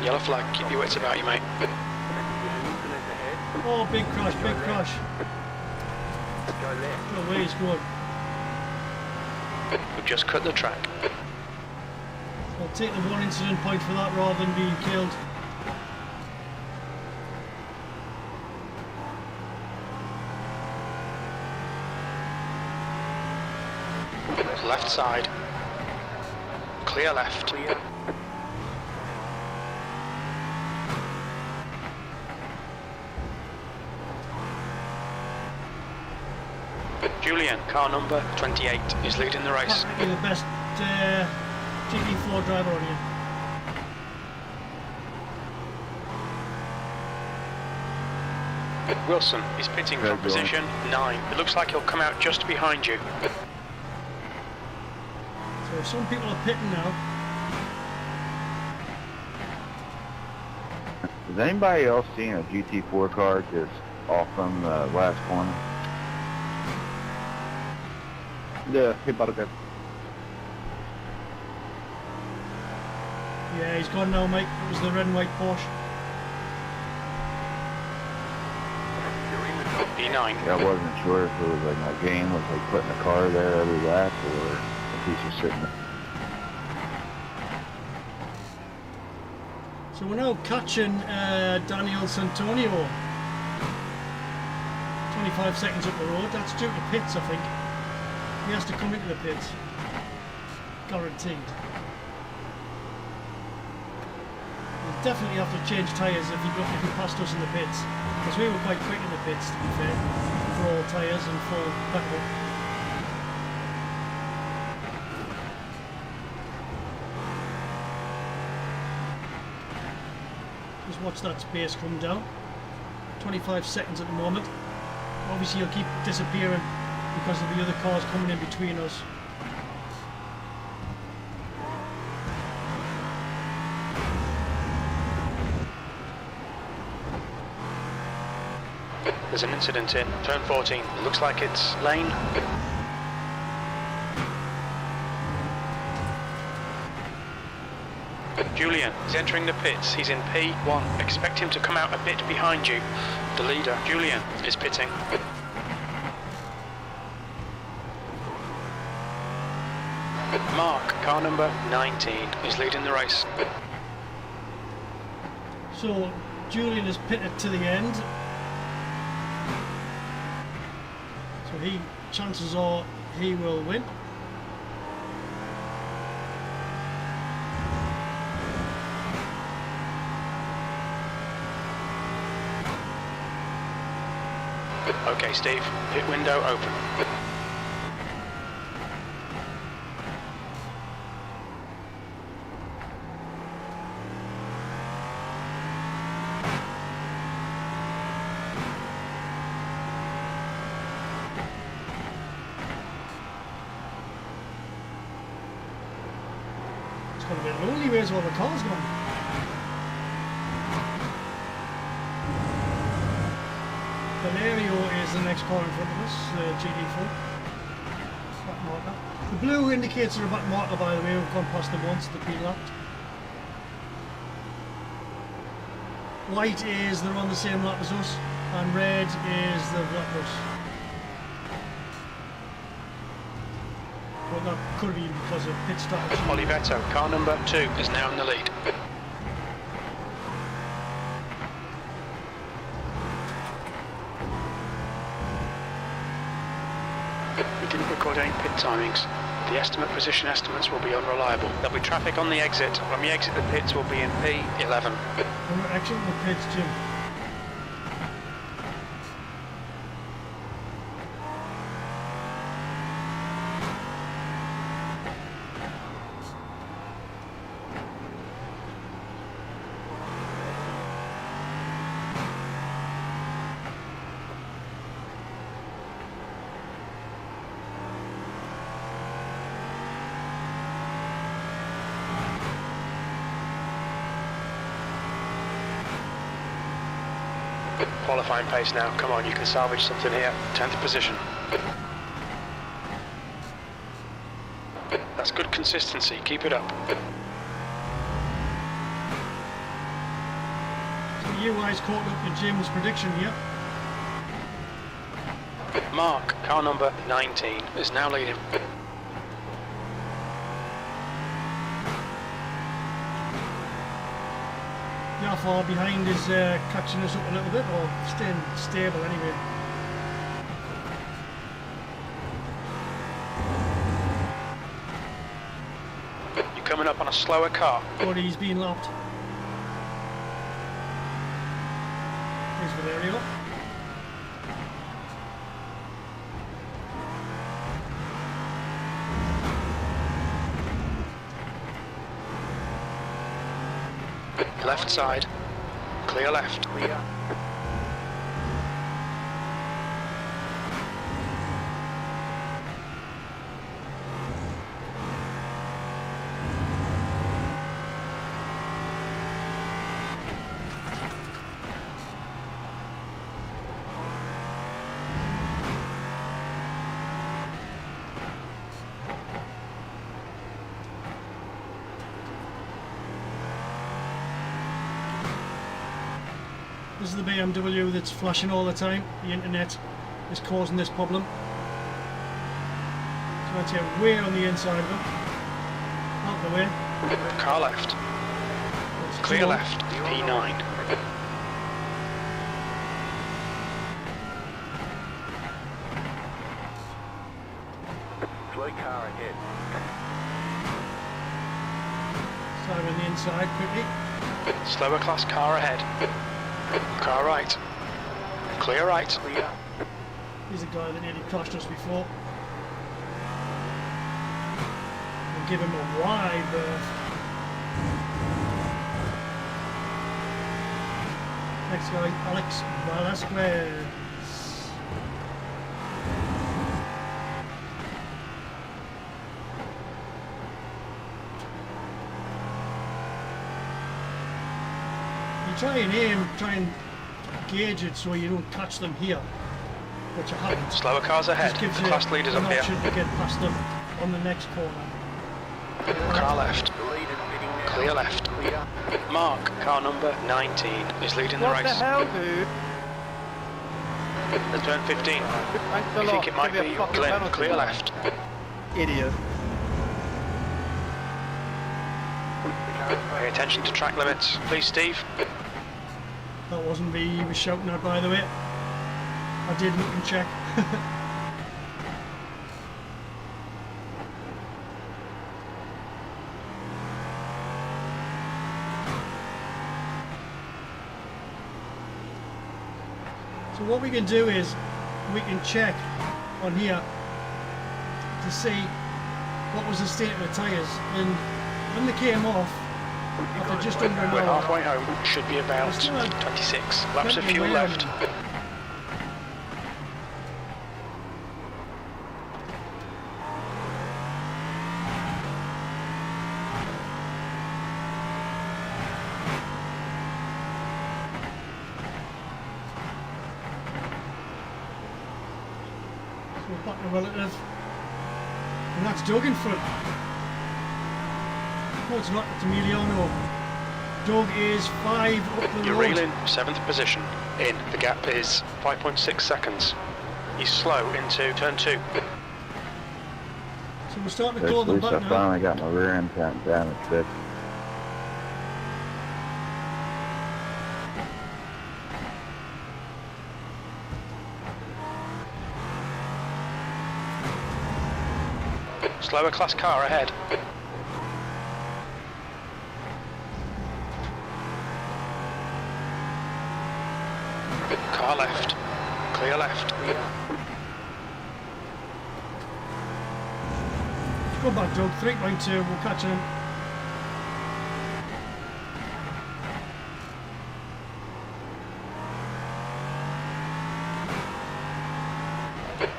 Yellow flag, keep your wits about you, mate. There's an incident ahead. Oh, big crash, big crash. Go left. No way he's going. We've just cut the track. I'll take the 1 incident point for that rather than being killed. Left side. Clear left. Clear. Julian, car number 28, is leading the race. That might be the best GT4 driver on here. Wilson is pitting from position 9. It looks like he'll come out just behind you. So some people are pitting now. Has anybody else seen a GT4 car just off from the last corner? Yeah, hey, Buttercup. Yeah, he's gone now, Mike. It was the red and white Porsche. You're in the top. P9. Yeah, I wasn't sure if it was like a game with like putting a car there every lap or if he's just sitting there. So we're now catching Daniel Santonio. 25 seconds up the road. That's due to pits, I think. He has to come into the pits. Guaranteed. We'll definitely have to change tyres if he passed us in the pits. Because we were quite quick in the pits, to be fair. For all tyres and full petrol. Just watch that space come down. 25 seconds at the moment. Obviously he'll keep disappearing because there'll be other cars coming in between us. There's an incident in turn 14. Looks like it's Lane. Julian, he's entering the pits. He's in P1. Expect him to come out a bit behind you. The leader, Julian, is pitting. Mark, car number 19, is leading the race. So Julian is pitted to the end. So chances are he will win. Okay, Steve, pit window open. It's going to be a lonely where's all the cars gone. Valerio is the next car in front of us, GD4. Back marker. The blue indicates they're a back marker, by the way. We've gone past them once, they've been lapped. White is they're on the same lap as us, and red is they've lapped us. But that could be because of pit strategy. Olivetto, car number 2, is now in the lead. We didn't record any pit timings. The position estimates will be unreliable. There'll be traffic on the exit. When we exit the pits, we'll be in P11. And we're exiting the pits, Jim. Qualifying pace now. Come on, you can salvage something here. 10th position. That's good consistency. Keep it up. So you guys caught up to Jim's prediction here. Mark, car number 19, is now leading. How far behind is catching us up a little bit, or staying stable anyway? You're coming up on a slower car. But he's been lapped. Here's Valerio. Left side. Clear left. Clear. This is the BMW that's flashing all the time. The internet is causing this problem. So I'd say way on the inside of them. Out the way. Car left. It's Clear John. left. P9. Slow car ahead. So on the inside quickly. Slower class car ahead. Car right. Clear right. Clear. He's the guy that nearly crashed us before. We'll give him a wide berth. Next guy, Alex Velasquez. You try and aim, try and gauge it so you don't catch them here, which I haven't. Slower cars ahead. Just gives The you class leaders an up here. option to get past them on the next corner. Car left. The leader's pitting now. Clear left. Clear. Mark, car number 19, is leading the What the race. hell, dude? At turn 15. Thanks a I lot. think it might Give me be a fucking Glenn. penalty. Clear left. Idiot. Pay attention to track limits. Please, Steve. That wasn't me he was shouting at, by the way. I did look and check. So what we can do is we can check on here to see what was the state of the tyres, and when they came off after just under an We're hour, halfway home. Should be about Still had 26 laps of plenty fuel way left. on. So we're back to relative, and that's Doug in front. No, it's not. It's Emiliano. Doug is 5 up the You're road. reeling, 7th position. In. The gap is 5.6 seconds. He's slow into turn 2. So we're starting to At call them least I back now. finally got my rear end damage fixed. Slower class car ahead. Car left. Clear left. Go back, Doug. 3.2. We'll catch him.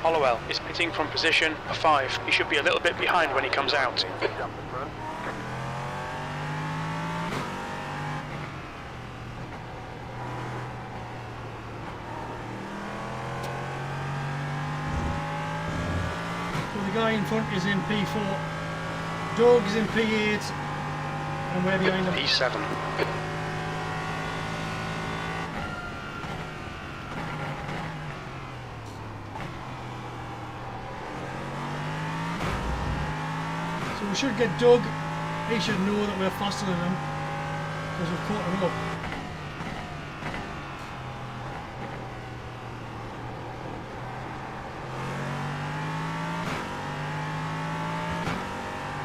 Hollowell is pitting from position 5. He should be a little bit behind when he comes out. Jump the front. So the guy in front is in P4. Doug is in P8. And we're behind him. P7. So we should get Doug. He should know that we're faster than him, because we've caught him up.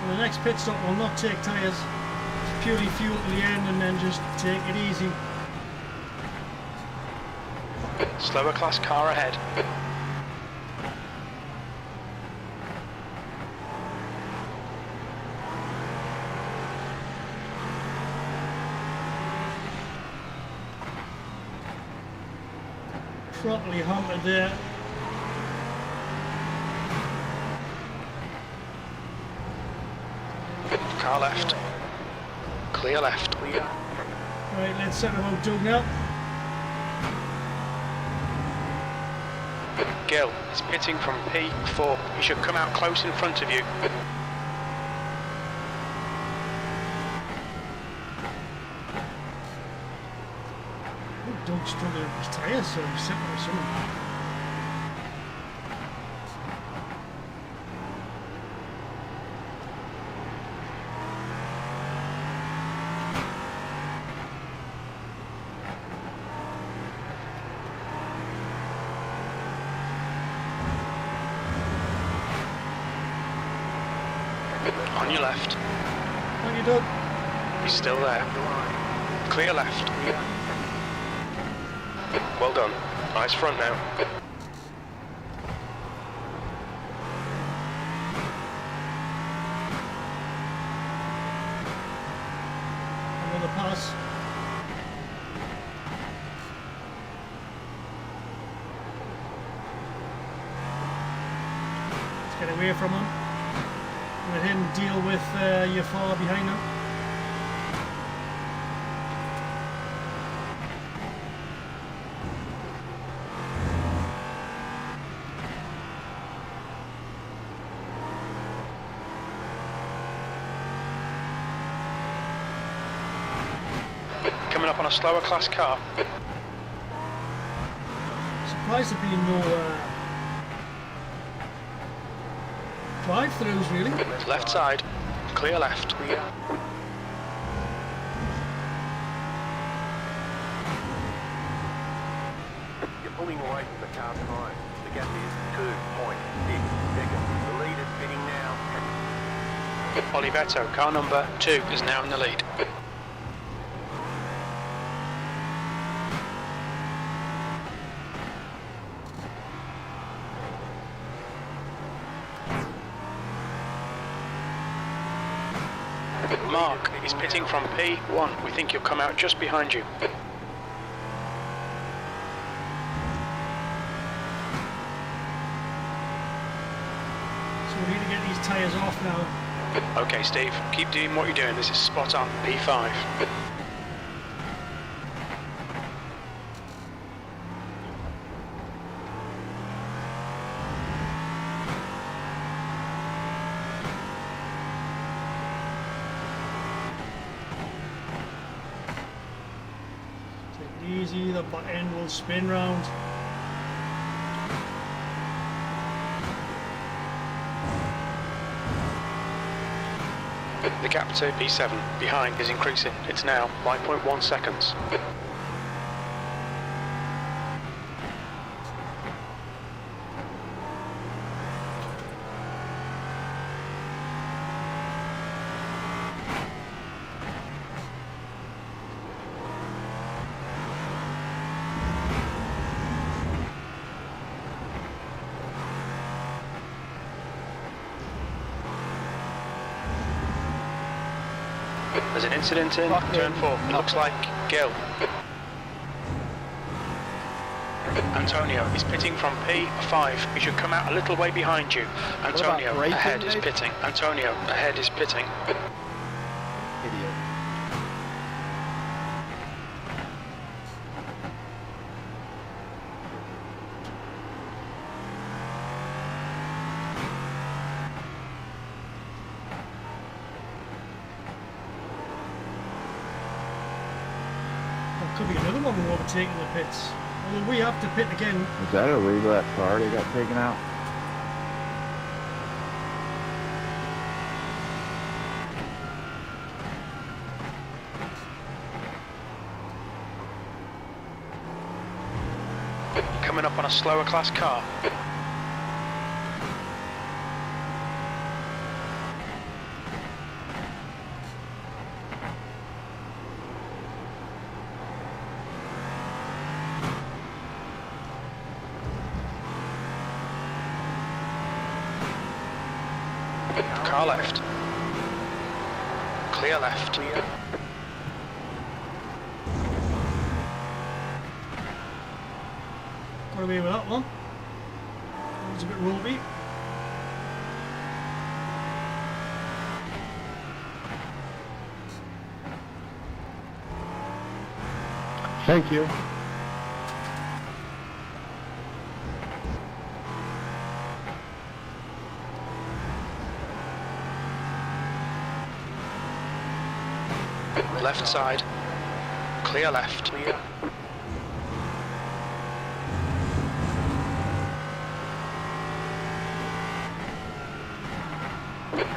And the next pit stop will not take tyres. It's purely fuel to the end and then just take it easy. Slower class car ahead. Properly hampered there. Car left. Clear left. Clear. Right, let's set about Doug now. Gill is pitting from P4. He should come out close in front of you. Oh, Doug's struggling with his tyres, so he's sitting with someone. On your left. Thank you, Doug. He's still there. Clear left. Well done. Nice front now. Another pass. Let's get away from him. Let him deal with your far behind him. Coming up on a slower class car. Surprised there being no drive-throughs really. Left side. Clear left. Clear. You're pulling away from the car behind. The gap is 2.6 seconds. The lead is fitting now. Olivetto, car number 2, is now in the lead. Mark is pitting from P1. We think he'll come out just behind you. So we need to get these tyres off now. Okay, Steve, keep doing what you're doing. This is spot on. P5. Take it easy, the butt end will spin round. The gap to P7 behind is increasing. It's now 5.1 seconds. There's an incident in turn 4. It looks like Gil. Antonio is pitting from P5. He should come out a little way behind you. Antonio braking, ahead is mate? pitting. Antonio ahead is pitting. Idiot. There could be another one overtaking the pits. Although we have to pit again. Is that illegal, that car they got taken out? Coming up on a slower class car. Car left. Clear left. Clear. Got away with that one. It was a bit ropey. Thank you. Left side. Clear left. Clear.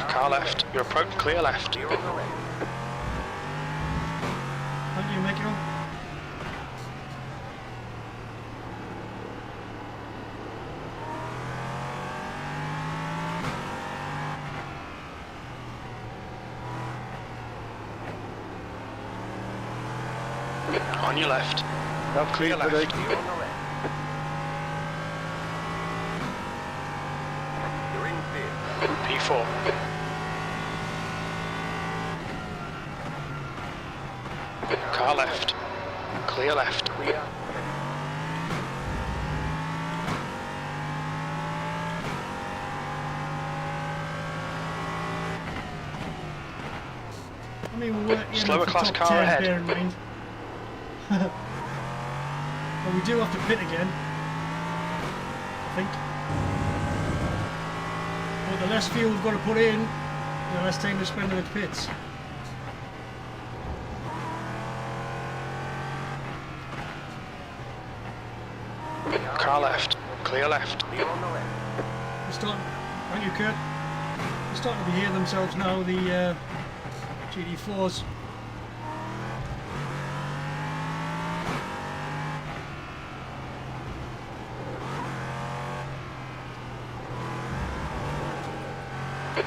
Car left. Your approach clear left. Clear on the left. Thank you, Michael. On your left. Clear left. Clear on the left. You're in fifth. P4. Car left. Clear left. Clear. I mean, we're aiming Slower for class top car 10, ahead. bear in mind. But we do have to pit again, I think. But the less fuel we've got to put in, the less time to spend in the pits. Car left. Clear left. Clear on the left. They're starting, thank you, Kurt. They're starting to behave themselves now, the GD4s.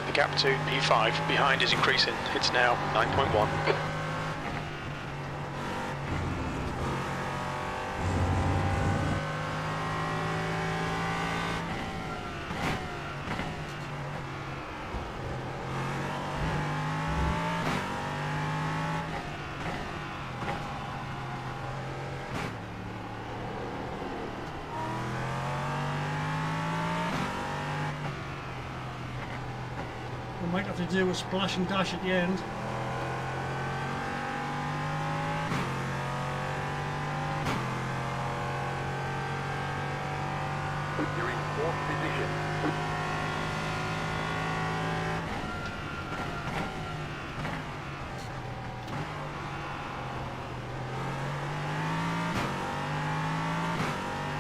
The gap to P5 behind is increasing. It's now 9.1. We might have to do a splash and dash at the end. You're in 4th position.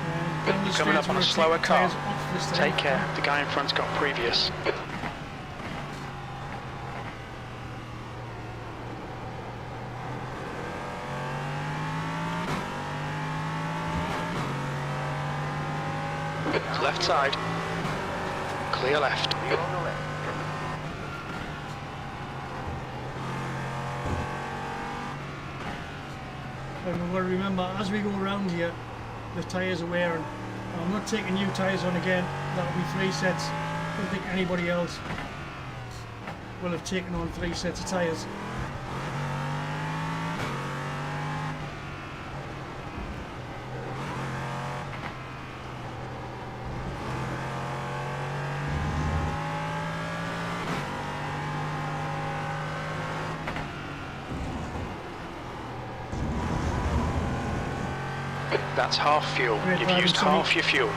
And down the Coming straight, up on a we're slower taking car. tyres off this time. Take care. The guy in front's got previous. Left side. Clear left. Clear on the left. And we've got to remember, as we go around here, the tyres are wearing. I'm not taking new tyres on again. That'll be 3 sets. I don't think anybody else will have taken on 3 sets of tyres. That's half fuel. Great You've driving, used Tommy. half your fuel.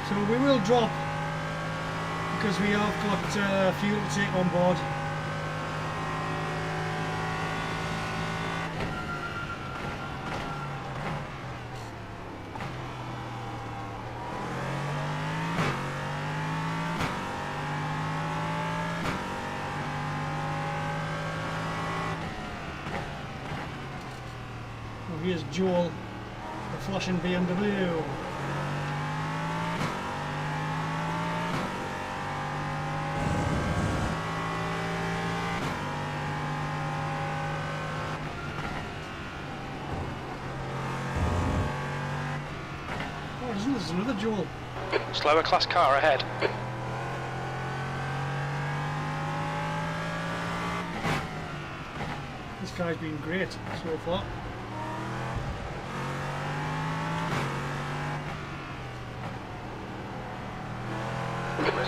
So we will drop because we have got fuel to take on board. Well, here's Joel, the flashing BMW. Oh, isn't this another Joel? Slower class car ahead. This guy's been great so far.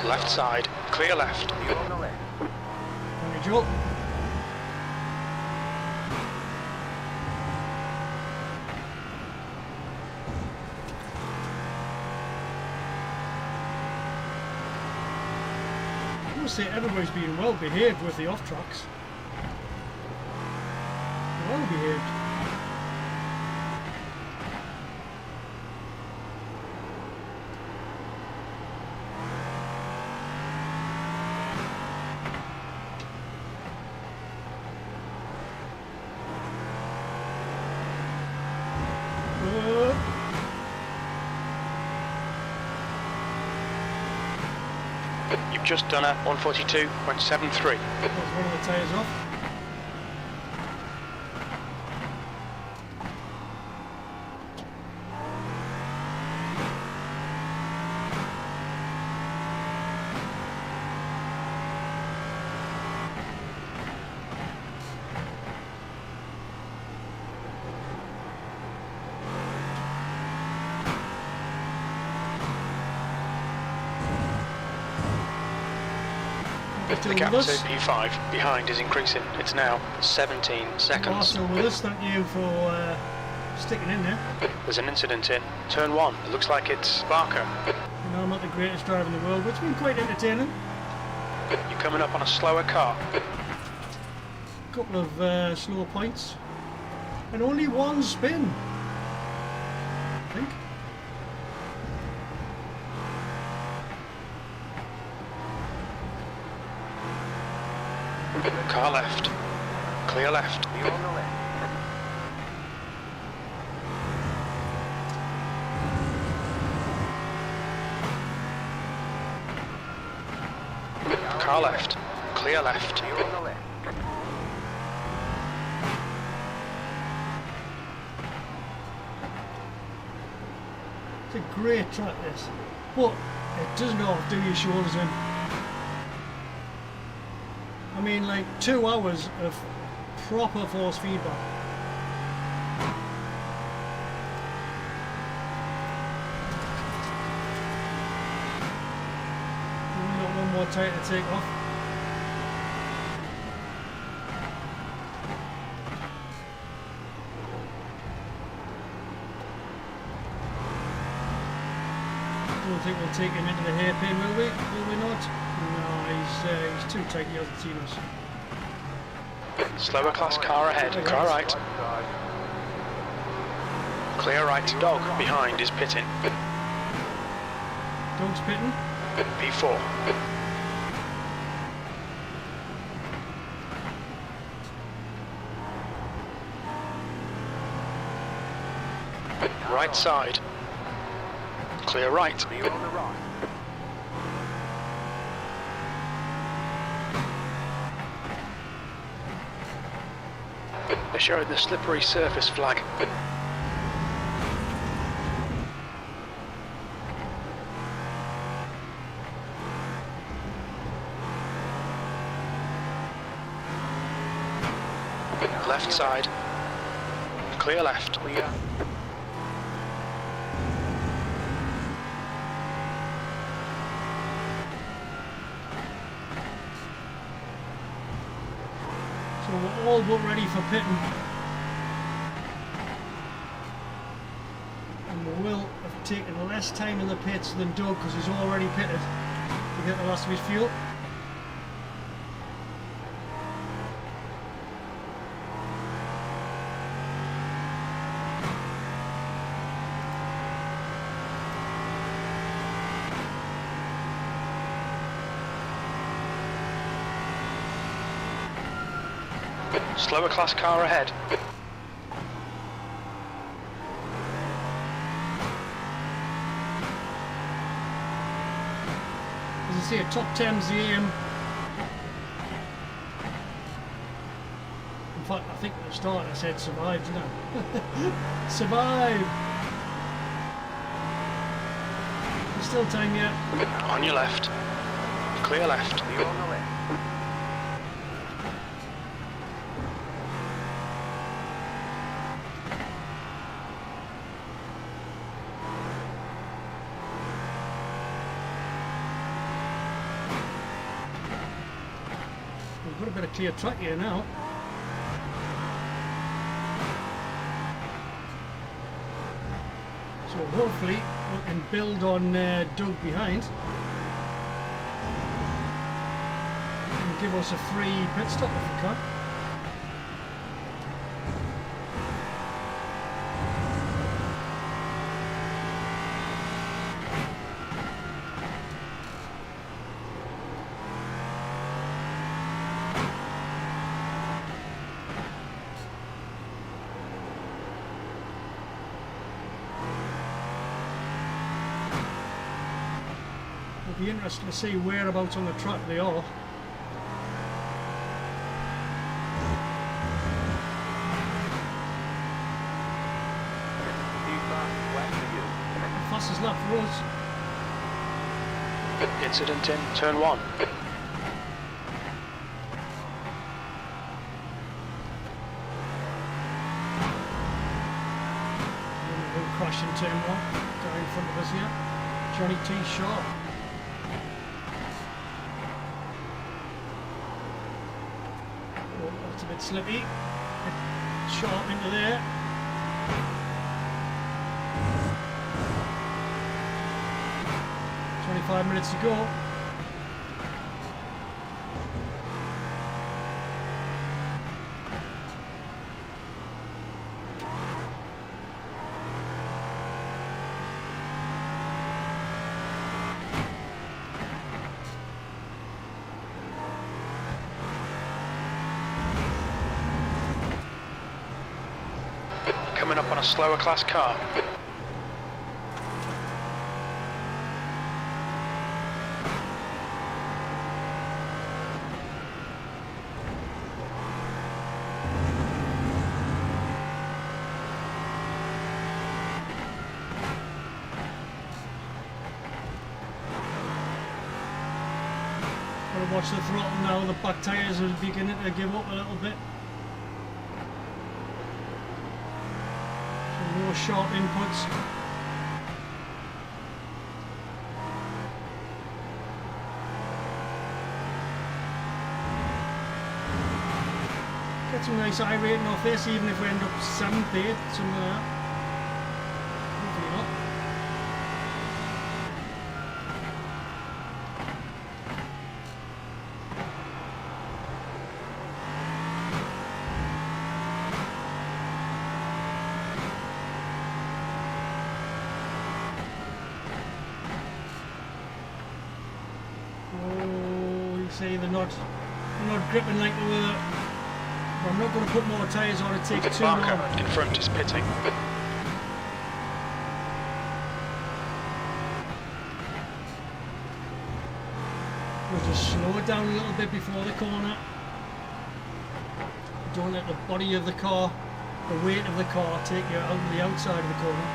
Left side. Clear left. Clear on the left. Thank you, Joel. I must say everybody's been well behaved with the off tracks. Well behaved. You've just done a 142.73. That's one of the tyres off. You're The still gap with to us? P5 behind is increasing. It's now 17 You are seconds. still with us. Thank you for sticking in there. There's an incident in turn 1. It looks like it's Barker. You know, I'm not the greatest driver in the world, but it's been quite entertaining. You're coming up on a slower car. A couple of slow points. And only one spin, I think. Car left. Clear left. You're on the left. Car left. Clear left. You're on the left. It's a great track, this. But it does not do your shoulders in. I mean, like 2 hours of proper force feedback. We've got one more tire to take off. Don't think we'll take him into the hairpin, will we? Will we not? No, he's too tight. He hasn't seen us. Slower class car ahead. Car right. Side. Clear right. Dog behind is pitting. Dog's pitting. P4. Right side. Clear right. You're on the right. They're showing the slippery surface flag. Left side. Clear left. Clear. So we're all but ready for pitting. And we will have taken less time in the pits than Doug because he's already pitted to get the last of his fuel. Slower class car ahead. As I say, top 10's the aim. In fact, I think at the start I said survive, didn't I? Survive! There's still time yet. On your left. Clear left. You're on the left. We've got a bit of clear track here now. So hopefully we can build on Doug behind and give us a free pit stop if we can. It'll be interesting to see whereabouts on the track they are. Few fast left for you. Fastest lap for us. Incident in turn 1. We'll crash in turn 1. Guy in front of us here. Johnny T. Shaw. slippy. Sharp into there. "25 minutes to go." Coming up on a slower class car. Gotta watch the throttle now, the back tyres are beginning to give up a little bit. So more sharp inputs. Get some nice I rating off this, even if we end up 7th, 8th, something like that. Hopefully not. Oh, you see they're not gripping like they were. But I'm not going to put more tyres on, it takes too long. Barker in front is pitting. We'll just slow it down a little bit before the corner. Don't let the body of the car, the weight of the car, take you out of the outside of the corner.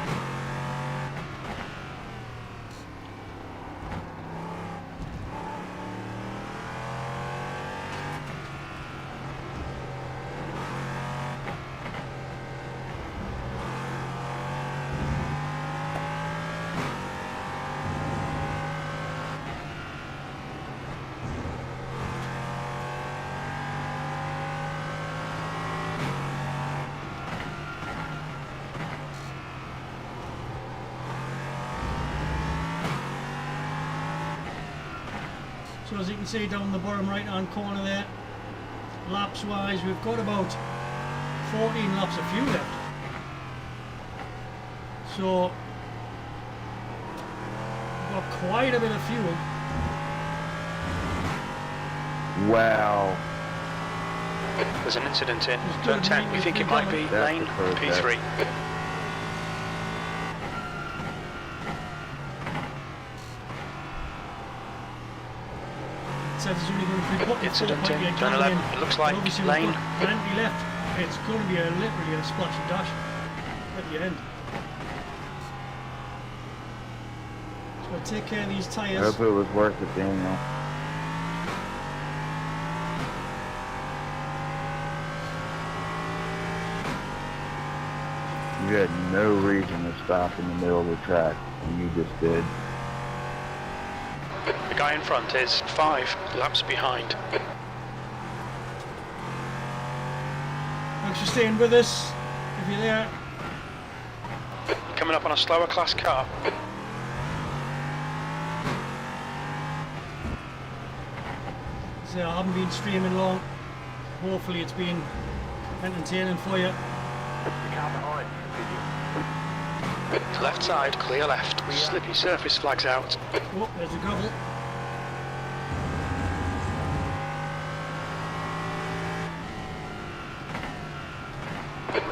So as you can see down the bottom right hand corner there, laps wise we've got about 14 laps of fuel left. So we've got quite a bit of fuel. Wow. There's an incident in turn 10. We think it might be That's lane the first P3. It says it's only going to be put Incident in in turn 11. It looks like obviously lane. we've got plenty left. It's going to be literally a splash and dash at the end. So I'll take care of these I tyres. hope it was worth it, Daniel. You had no reason to stop in the middle of the track, and you just did. The guy in front is 5 laps behind. Thanks for staying with us. If you're there, Coming up on a slower class car. so I haven't been streaming long. Hopefully it's been entertaining for you. The car behind, continue. Left side, clear left. Slippy surface flags out. Oh, there's a gravel.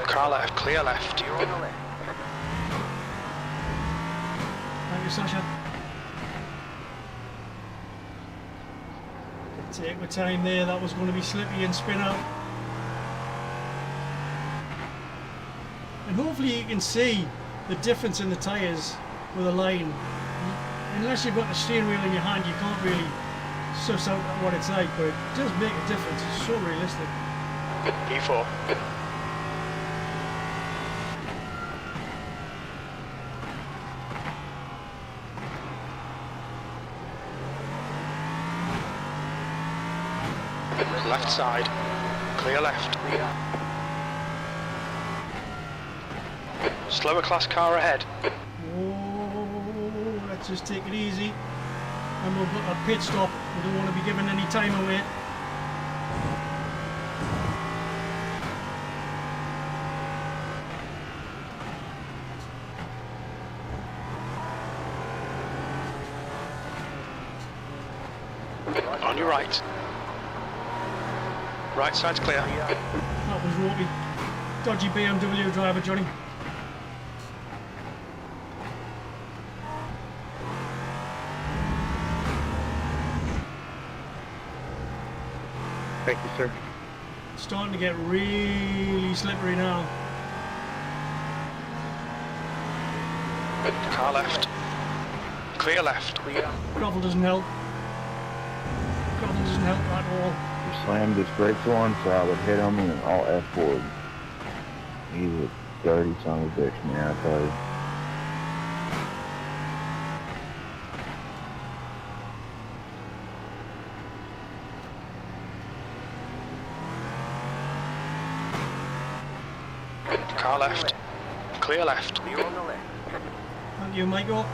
Car left, clear left. You're on the left. Thank you, Sasha. Take my time there, that was going to be slippy and spin out. And hopefully you can see the difference in the tyres with a line. Unless you've got the steering wheel in your hand, you can't really suss out what it's like, but it does make a difference. It's so realistic. P4. Left side. Clear left. Slower class car ahead. Oh, let's just take it easy. And we'll put a pit stop. We don't want to be giving any time away. On your right. Right side's clear. That was ropey. Dodgy BMW driver, Johnny. Thank you, sir. Starting to get really slippery now. Car left. Clear left. Gravel doesn't help. Gravel doesn't help at all. He slammed his brakes on so I would hit him and then I'll F forward. He's a dirty son of a bitch, man, I tell you. Car left. Clear left. Clear on the left. Thank you, Michael.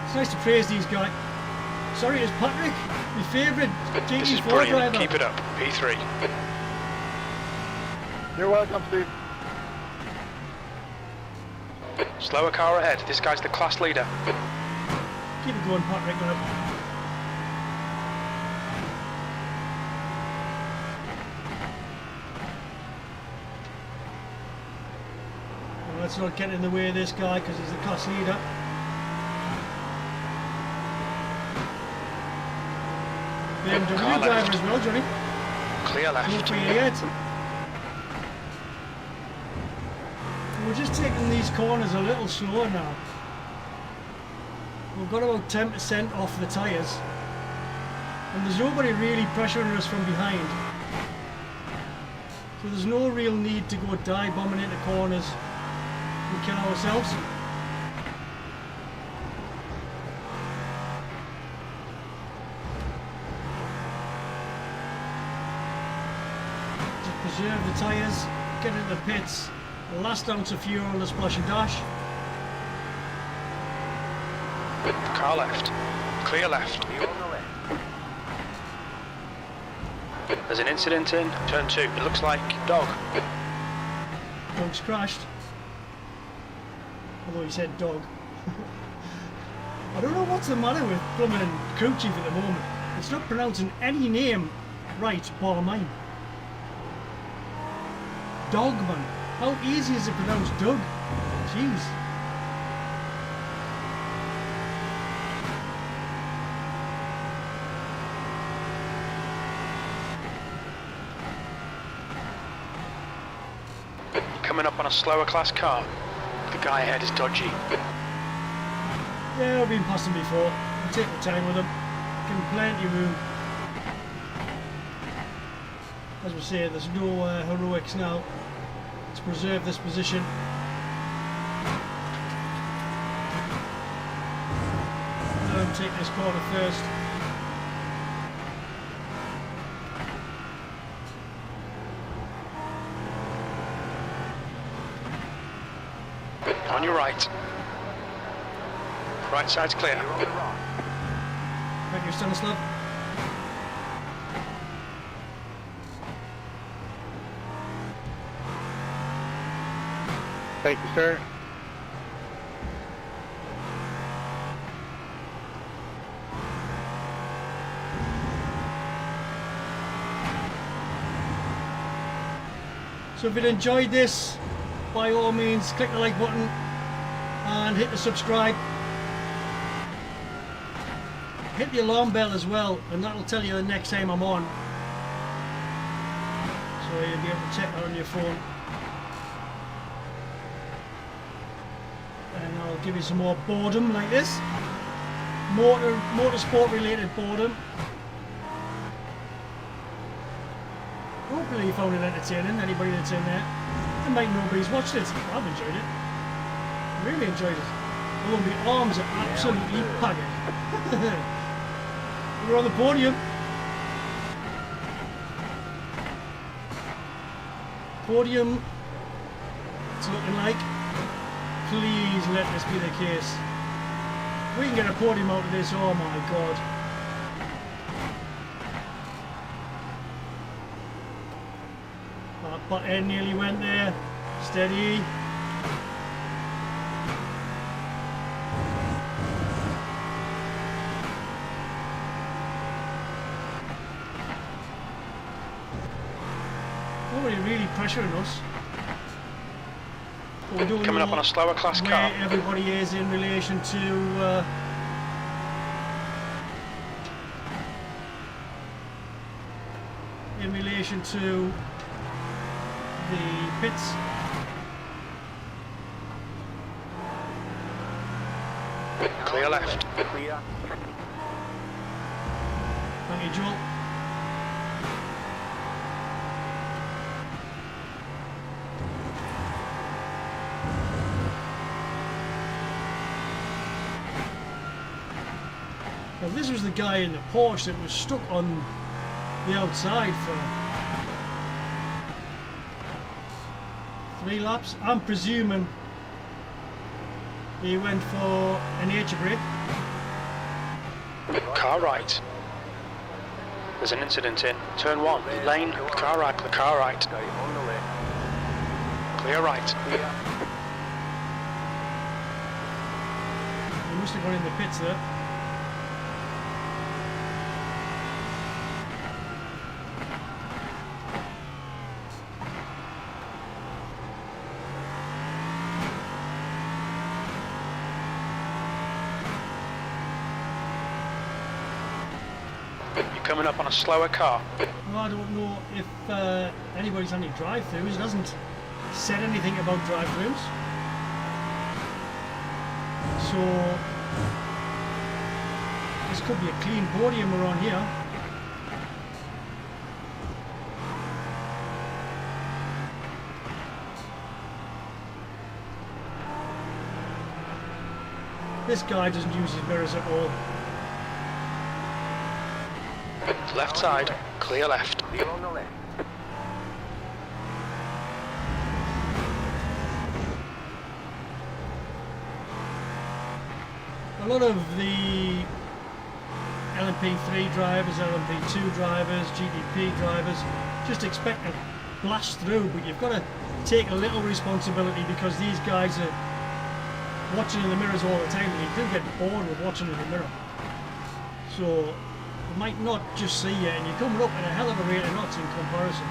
It's nice to praise these guys. Sorry, it's Patrick, my favourite This is GT4 brilliant. driver. Keep it up. P3. You're welcome, Steve. Slower car ahead. This guy's the class leader. Keep it going, Patrick. Love. Well, let's not get in the way of this guy because he's the class leader. BMW Car driver left. as well, Johnny. Clear No left. fear yet. We're just taking these corners a little slower now. We've got about 10% off the tyres. And there's nobody really pressuring us from behind. So there's no real need to go dive bombing into corners and kill ourselves. Just preserve the tyres, get into the pits, the last ounce of fuel on the splash and dash. Car left. Clear left. Clear on the left. There's an incident in turn 2. It looks like dog. Dog's crashed. Although he said dog. I don't know what's the matter with blooming crew chief at the moment. It's not pronouncing any name right, bar mine. Dogman. How easy is it to pronounce Doug? Jeez. Coming up on a slower class car. The guy ahead is dodgy. Yeah, I've been past them before. Take the time with them. Give them plenty of room. As we say, there's no heroics now. Let's preserve this position. Let them take this corner first. On your right. Right side's clear. Clear on the right. Thank you, Stanislav. Thank you, sir. So if you'd enjoyed this, by all means click the like button and hit the subscribe. Hit the alarm bell as well, and that'll tell you the next time I'm on. So you'll be able to check that on your phone. And I'll give you some more boredom like this. Motorsport related boredom. Hopefully you found it entertaining, anybody that's in there. And might nobody's watched it. I've enjoyed it. Really enjoyed it. Although my arms are absolutely haggard. We're on the podium. Podium, it's looking like. Please let this be the case. If we can get a podium out of this, oh my god. That butt end nearly went there. Steady. Nobody really pressuring us. But we don't Coming know up on a slower class where car. everybody is in relation to the pits. Clear left. Clear. Thank you, Joel. Now this was the guy in the Porsche that was stuck on the outside for 3 laps. I'm presuming he went for a nature break. Car right. There's an incident in turn 1. Lane. Car right. Car right. Okay, on the left. Clear right. Clear. He must have gone in the pits there. You're coming up on a slower car. Well, I don't know if anybody's on any drive-throughs. It hasn't said anything about drive-throughs. So this could be a clean podium around here. This guy doesn't use his mirrors at all. Left side. Clear left. Clear on the left. A lot of the LMP3 drivers, LMP2 drivers, GTP drivers just expect to blast through, but you've got to take a little responsibility because these guys are watching in the mirrors all the time and you do get bored with watching in the mirror. So you might not just see you and you're coming up at a hell of a rate of knots in comparison.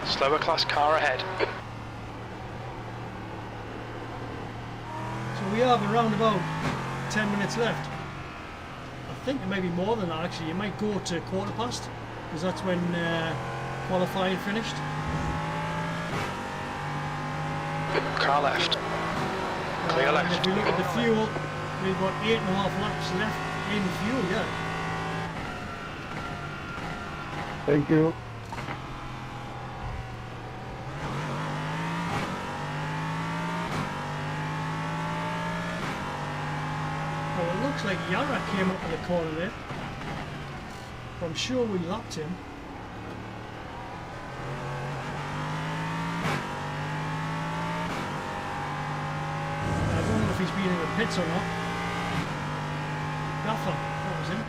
Slower class car ahead. So we have around about 10 minutes left. I think it may be more than that actually. You might go to quarter past because that's when qualifying finished. Car left. Clear And left. if we look at the fuel, we've got 8.5 laps left in fuel, yeah. Thank you. Well, it looks like Yara came up to the corner there. I'm sure we lapped him. I don't know if he's been in the pits or not. Gaffer, that was him.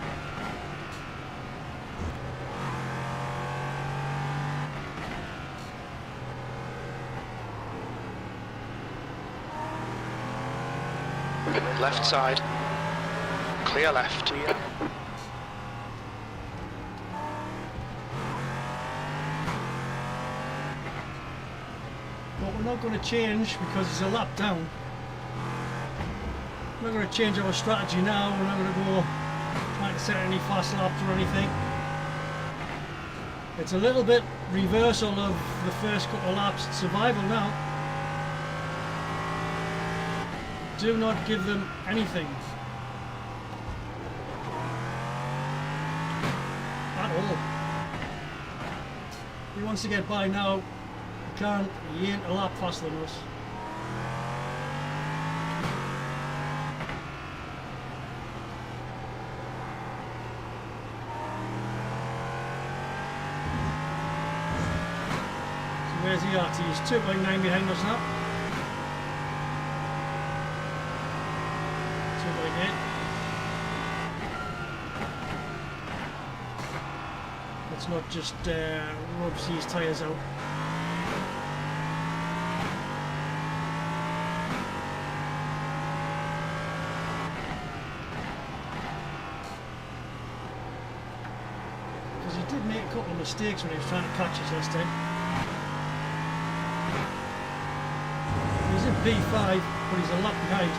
Left side. Clear left. Clear. But we're not going to change because it's a lap down. We're not going to change our strategy now. We're not going to go trying to set any fast laps or anything. It's a little bit reversal of the first couple of laps. It's survival now. Do not give them anything. At all. He wants to get by now. He can't. He ain't a lap faster than us. So Where's the RT? He's 2.9 behind us now. 2.8. Let's not just rub these tyres out. Because he did make a couple of mistakes when he was trying to catch us last time. He's in P5, but he's a lap behind.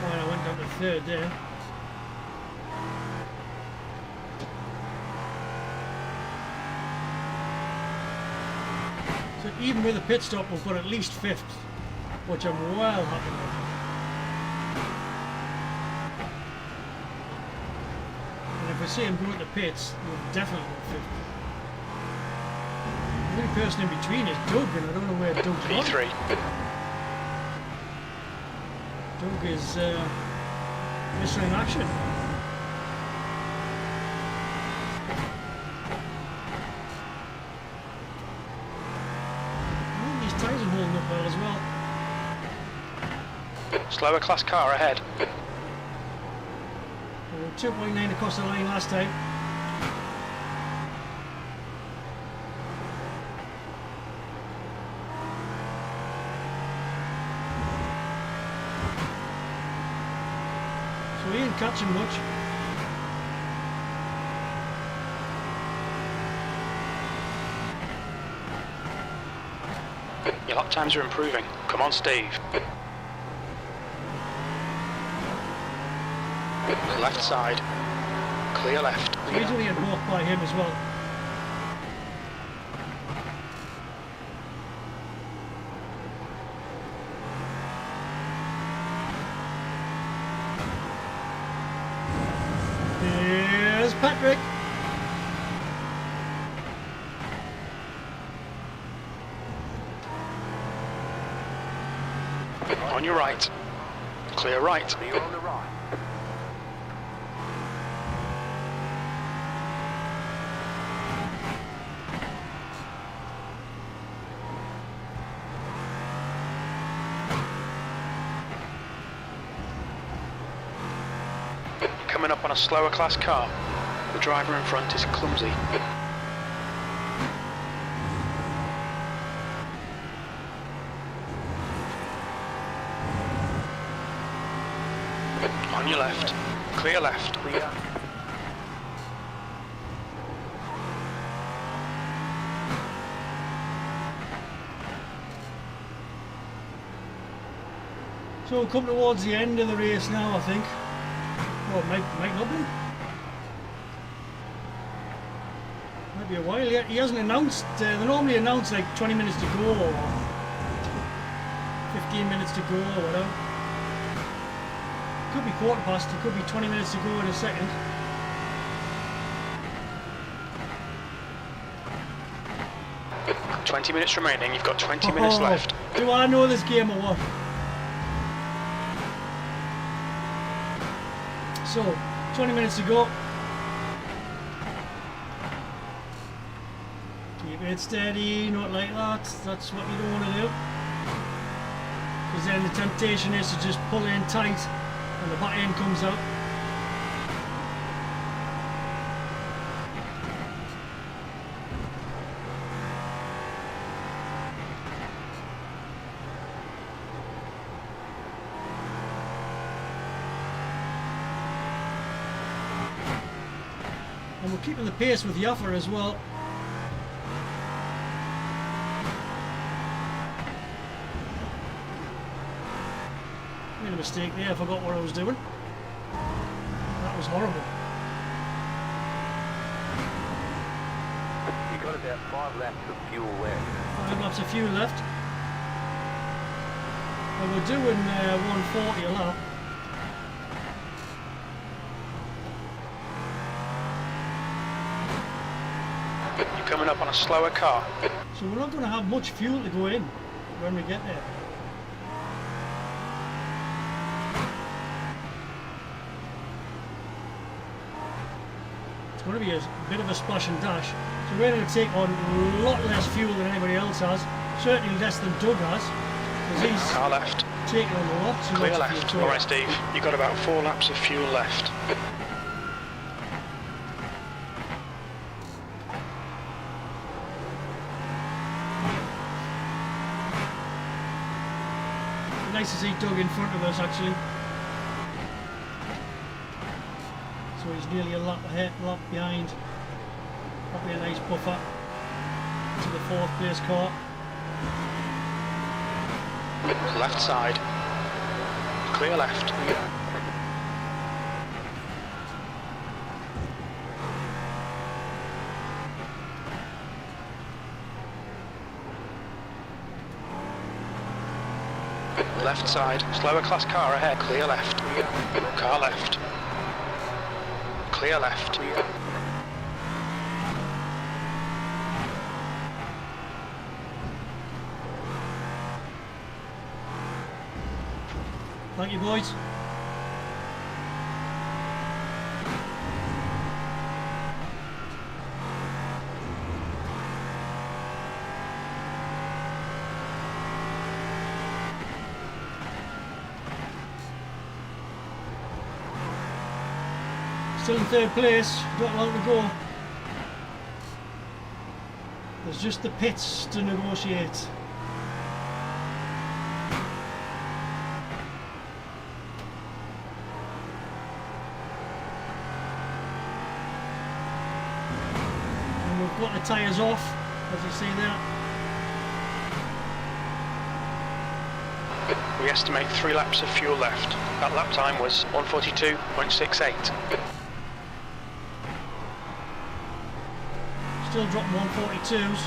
Well, I went down to third there. So even with a pit stop, we've got at least fifth, which I'm well happy with. And if we see him go to the pits, we'll definitely go fifth. The only person in between is Doug, and I don't know where Doug's gone. P3. Doug is missing in action. I think these tyres are holding up well as well. Slower class car ahead. 2.9 across the line last time. So he ain't catching much. Your lap times are improving. Come on, Steve. Left side. Clear left. So he's only had walk by him as well. Here's Patrick. On your right. Clear right. Clear on the right. Coming up on a slower class car. The driver in front is clumsy. On your left. Clear left. Clear. So we'll come towards the end of the race now, I think. Well, it might not be. Might be a while yet. He hasn't announced. They normally announce like 20 minutes to go or 15 minutes to go or whatever. Could be quarter past. It could be 20 minutes to go in a second. Oh, 20 minutes remaining. You've got 20 minutes left. Do I know this game or what? So, 20 minutes to go. Keep it steady, not like that. That's what you don't want to do. Because then the temptation is to just pull in tight and the back end comes out. And we're keeping the pace with Yaffa as well. Made a mistake there, I forgot what I was doing. That was horrible. You've got about 5 laps of fuel left. 5 laps of fuel left. And we're doing 140 a lap. You're coming up on a slower car. So we're not going to have much fuel to go in when we get there. going to be a bit of a splash and dash. So we're going to take on a lot less fuel than anybody else has. Certainly less than Doug has. Because he's Car left. taking on lots and Clear lots of left. fuel. Alright, Steve. You've got about 4 laps of fuel left. Nice to see Doug in front of us actually. So he's nearly a lap ahead, lap behind. That'll be a nice buffer to the 4th place car. Left side. Clear left. Left side. Slower class car ahead. Clear left. Car left. Clear left. Thank you, boys. Still in 3rd place, not long to go. There's just the pits to negotiate. And we've got the tyres off, as you see there. We estimate 3 laps of fuel left. That lap time was 1:42.68. Still dropping 142s.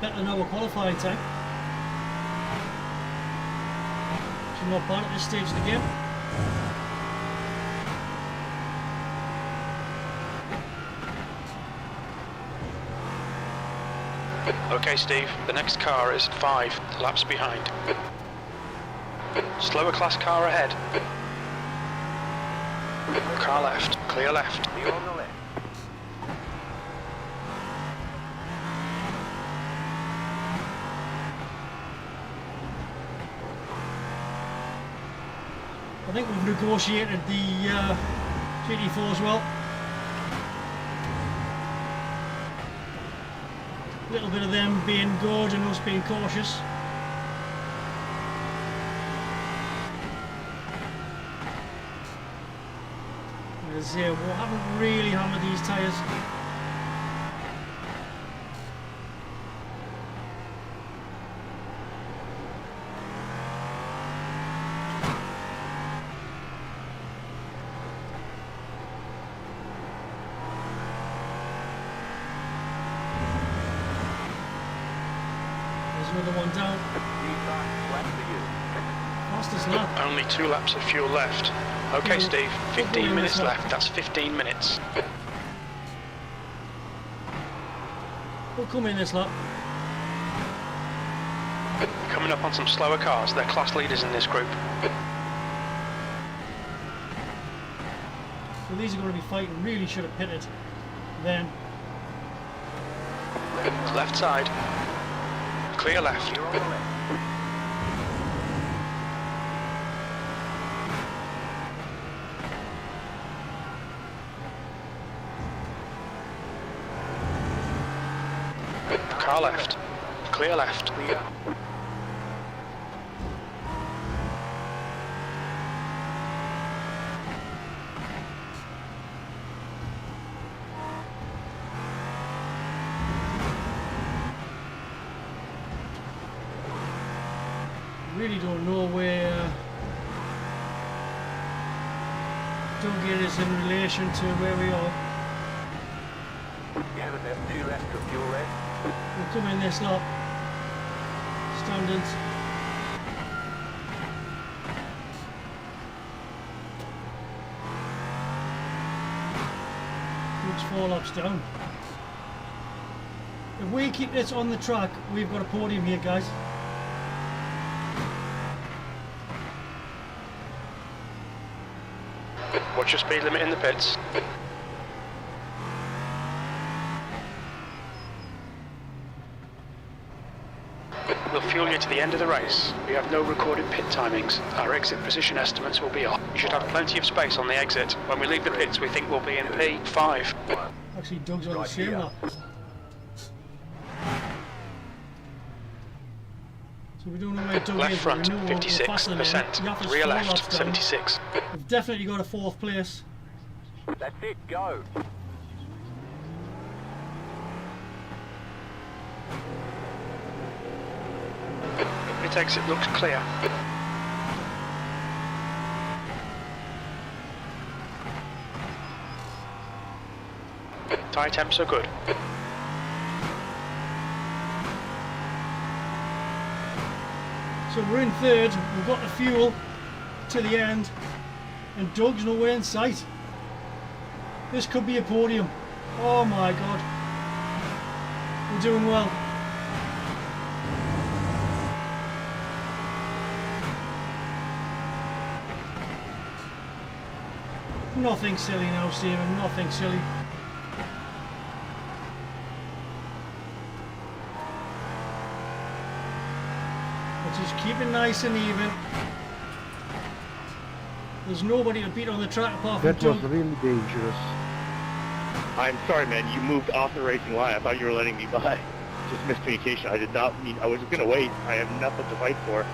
Better than our qualifying time. So not bad at this stage of the game. Okay, Steve, the next car is 5 laps behind. Slower class car ahead. Car left, clear left. You're on the left. I think we've negotiated the GT4 as well. A little bit of them being good and us being cautious. As we haven't really hammered these tyres. Another one down. Fastest lap. Only 2 laps of fuel left. Okay, Steve, 15 minutes left. That's 15 minutes. We'll come in this lap. Coming up on some slower cars. They're class leaders in this group. So these are going to be fighting. Really should have pitted then. Left side. Clear left. You're on the left. Car left. Clear left. Clear. Really don't know where Doug is in relation to where we are. You have about 2 laps of fuel left. We'll come in this lap. Standards. Doug's 4 laps down. If we keep this on the track, we've got a podium here, guys. Watch your speed limit in the pits. We'll fuel you to the end of the race. We have no recorded pit timings. Our exit position estimates will be off. You should have plenty of space on the exit. When we leave the pits, we think we'll be in P5. Actually, Doug's on the same lap. So we don't know where Doug Left is, front, but we know we're faster than him. 56%. Yaff is Rear 4 left, laps down. 76. We've definitely got a 4th place. That's it, go. Pit exit looks clear. Tyre temps are good. So we're in 3rd, we've got the fuel to the end, and Doug's nowhere in sight. This could be a podium. Oh my god. We're doing well. Nothing silly now, Stephen, nothing silly. Just keep it nice and even. There's nobody to beat on the track apart from That was Doug. really dangerous. I'm sorry, man. You moved off the racing line. I thought you were letting me by. Just miscommunication. I did not mean. I was going to wait. I have nothing to fight for.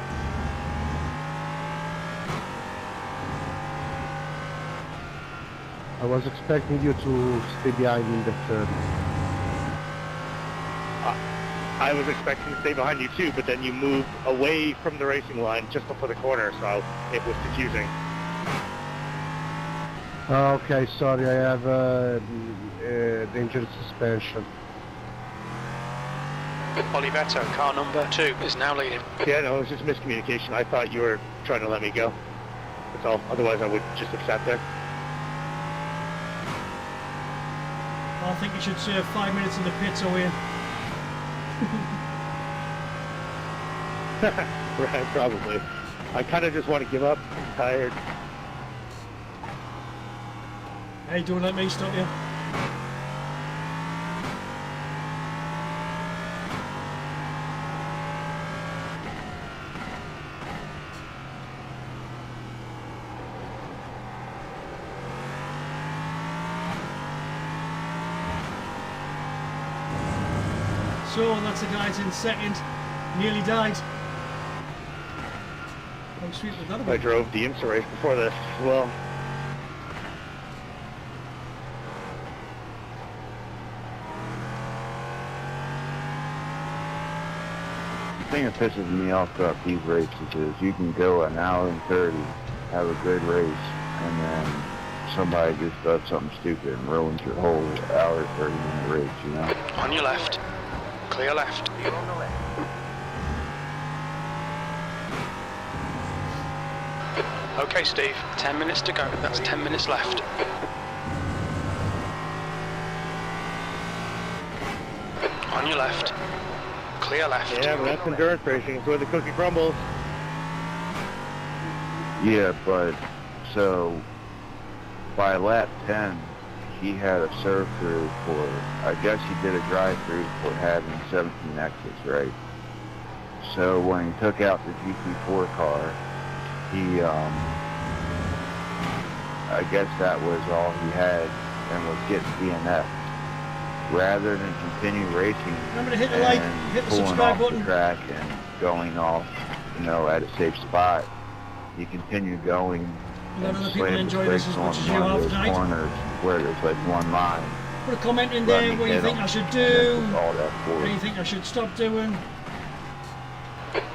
I was expecting you to stay behind in the third. I was expecting to stay behind you too, but then you moved away from the racing line just before the corner, so it was confusing. Okay, sorry, I have dangerous suspension. Olivetto, car number 2, is now leading. Yeah, no, it was just miscommunication. I thought you were trying to let me go. That's all. Otherwise, I would just have sat there. I think you should serve 5 minutes in the pits away. Right, probably. I kind of just want to give up. I'm tired. Hey, don't let me stop you. So that's the guys in 2nd. Nearly died. How sweet was that I about? drove the IMSA race before this as well. The thing that pisses me off about these races is you can go an hour and 30, have a good race, and then somebody just does something stupid and ruins your whole hour, 30-minute race, you know? On your left. Clear left. You're on the left. Okay, Steve. 10 minutes to go. That's 10 minutes left. On your left. Clear left. Yeah, but that's endurance racing. It's where the cookie crumbles. Yeah, but, so, by lap 10, he had a serve-through for, I guess he did a drive-through for having 17 exits, right? So when he took out the GT4 car, he, I guess that was all he had and was getting DNF. Rather than continue racing Remember to hit the like, and hit the pulling subscribe off button. the track and going off, you know, at a safe spot, he continued going Let and other people slammed enjoy his this brakes as much on as you one of have those tonight. corners where there's like one line. Put a comment in Let there me what you hit think him, I should and then do. took all that forward. Anything I should stop doing.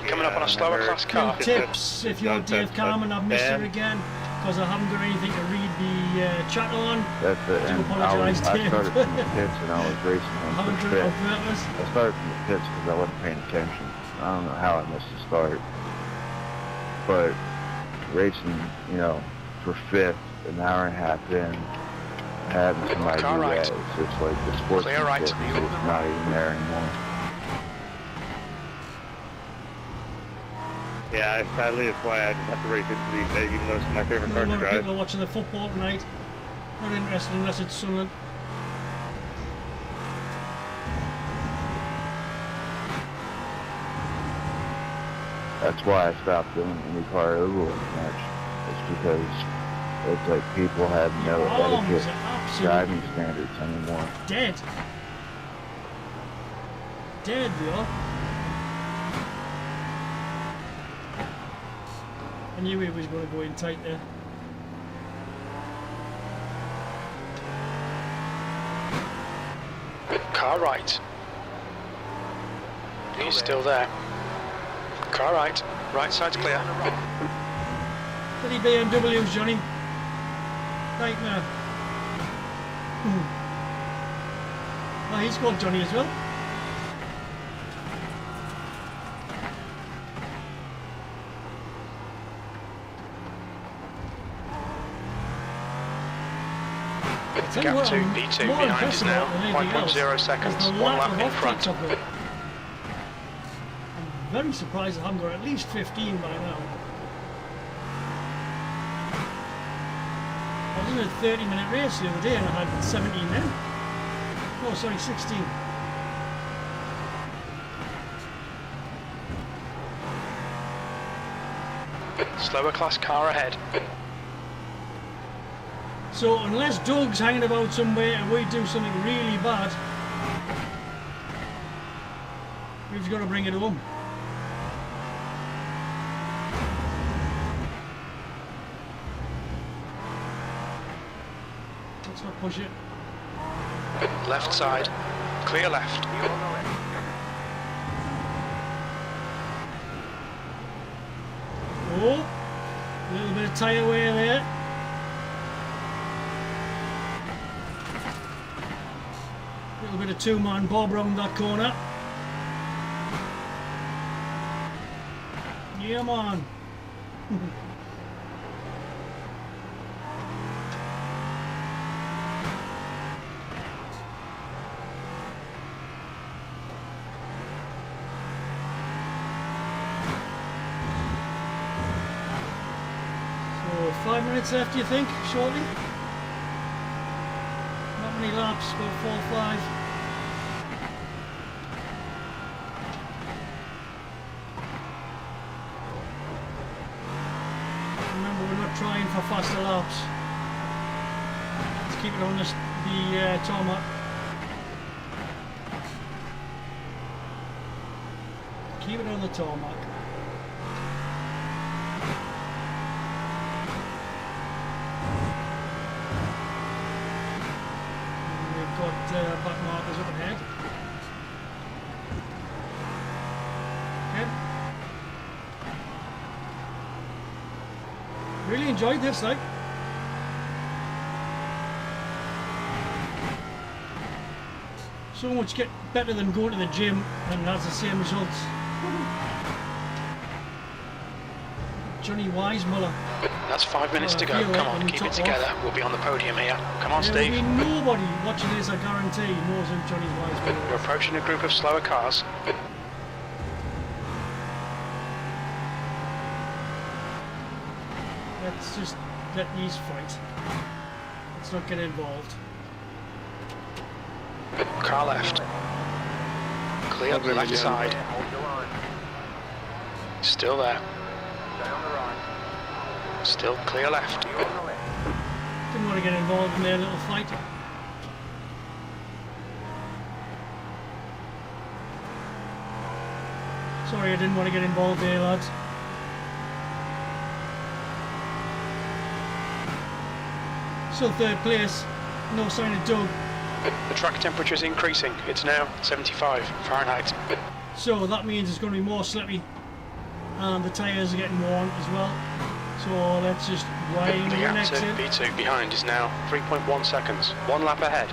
Coming up on a slower class car. Tips if you're That's- Dave Carmen, I've missed bad. her again because I haven't got anything to read the chat on. That's it. And apologise, I Dave. started from the pits and I was racing I on haven't the done it pit. on purpose. I started from the pits because I wasn't paying attention. I don't know how I missed the start. But racing, you know, for 5th, an hour and a half in, having somebody Car do right. that. It's just like the sportsmanship Clear right. is just not even there anymore. Yeah, sadly, that's why I just have to race into these days, even though it's my favorite A car to lot of drive. people are watching the football tonight. Not interested unless it's Sunderland. That's why I stopped doing IndyCar overall much. It's because it's like people have no Your arms etiquette are driving absolutely standards anymore. dead. Dead, they are. I knew he was going to go in tight there. Car right. He's still there. Car right. Right side's clear. Bloody BMWs, Johnny. Nightmare. Oh, he's called Johnny as well. I tell you Gap what, 2, I'm B2 more behind impressed is now. about than anything else 1.0 is seconds. the 1 lack lap of in offsets front. I've got. I'm very surprised I haven't got at least 15 by now. I was in a 30-minute race the other day and I had 17 then. Oh, sorry, 16. Slower class car ahead. So unless Doug's hanging about somewhere and we do something really bad, we've got to bring it home. Let's not push it. Left side. Clear left. Oh, a little bit of tyre wear there. A little bit of two-man bob round that corner. Yeah, man. So 5 minutes left, do you think, shortly? Not many laps, about 4 or 5. Remember, we're not trying for faster laps. Let's keep it on the tarmac. Keep it on the tarmac. And we've got back markers up ahead. Okay. Really enjoyed this, like. So much better than going to the gym and has the same results. Johnny Weissmuller. That's 5 minutes to go. feel like Come on, when we keep it top together. off- We'll be on the podium here. Come on, There will Steve. be nobody watching this, I guarantee, knows who Johnny Weissmuller We're is. approaching a group of slower cars. Let's just let these fight. Let's not get involved. Car left. Clear Over left medium. side. Hold your line. Still there. Stay on the right. Still clear left. You on the left. Didn't want to get involved in their little fight. Sorry, I didn't want to get involved there, lads. Still third place. No sign of Doug. The track temperature is increasing. It's now 75 Fahrenheit. So that means it's going to be more slippy. And the tyres are getting worn as well. So let's just wind The the gap next to in. B2 behind is now 3.1 seconds. 1 lap ahead.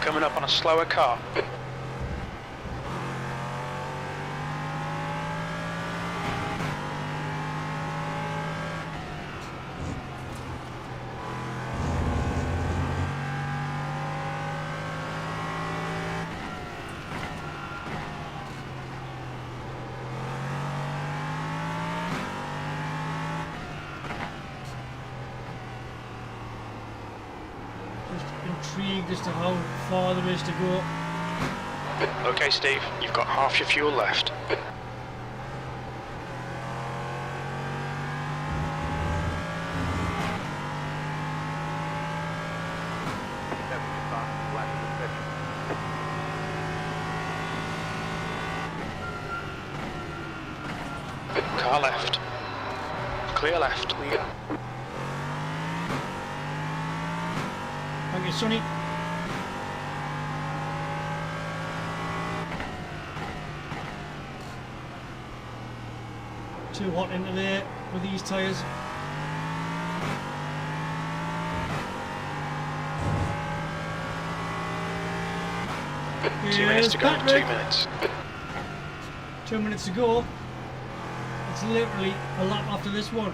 Coming up on a slower car. Intrigued as to how far there is to go. Okay, Steve, you've got half your fuel left. Car left. Clear left. Thank you, Sonny. Too hot into there with these tyres. Two minutes to go, Patrick. 2 minutes. 2 minutes to go. It's literally a lap after this one.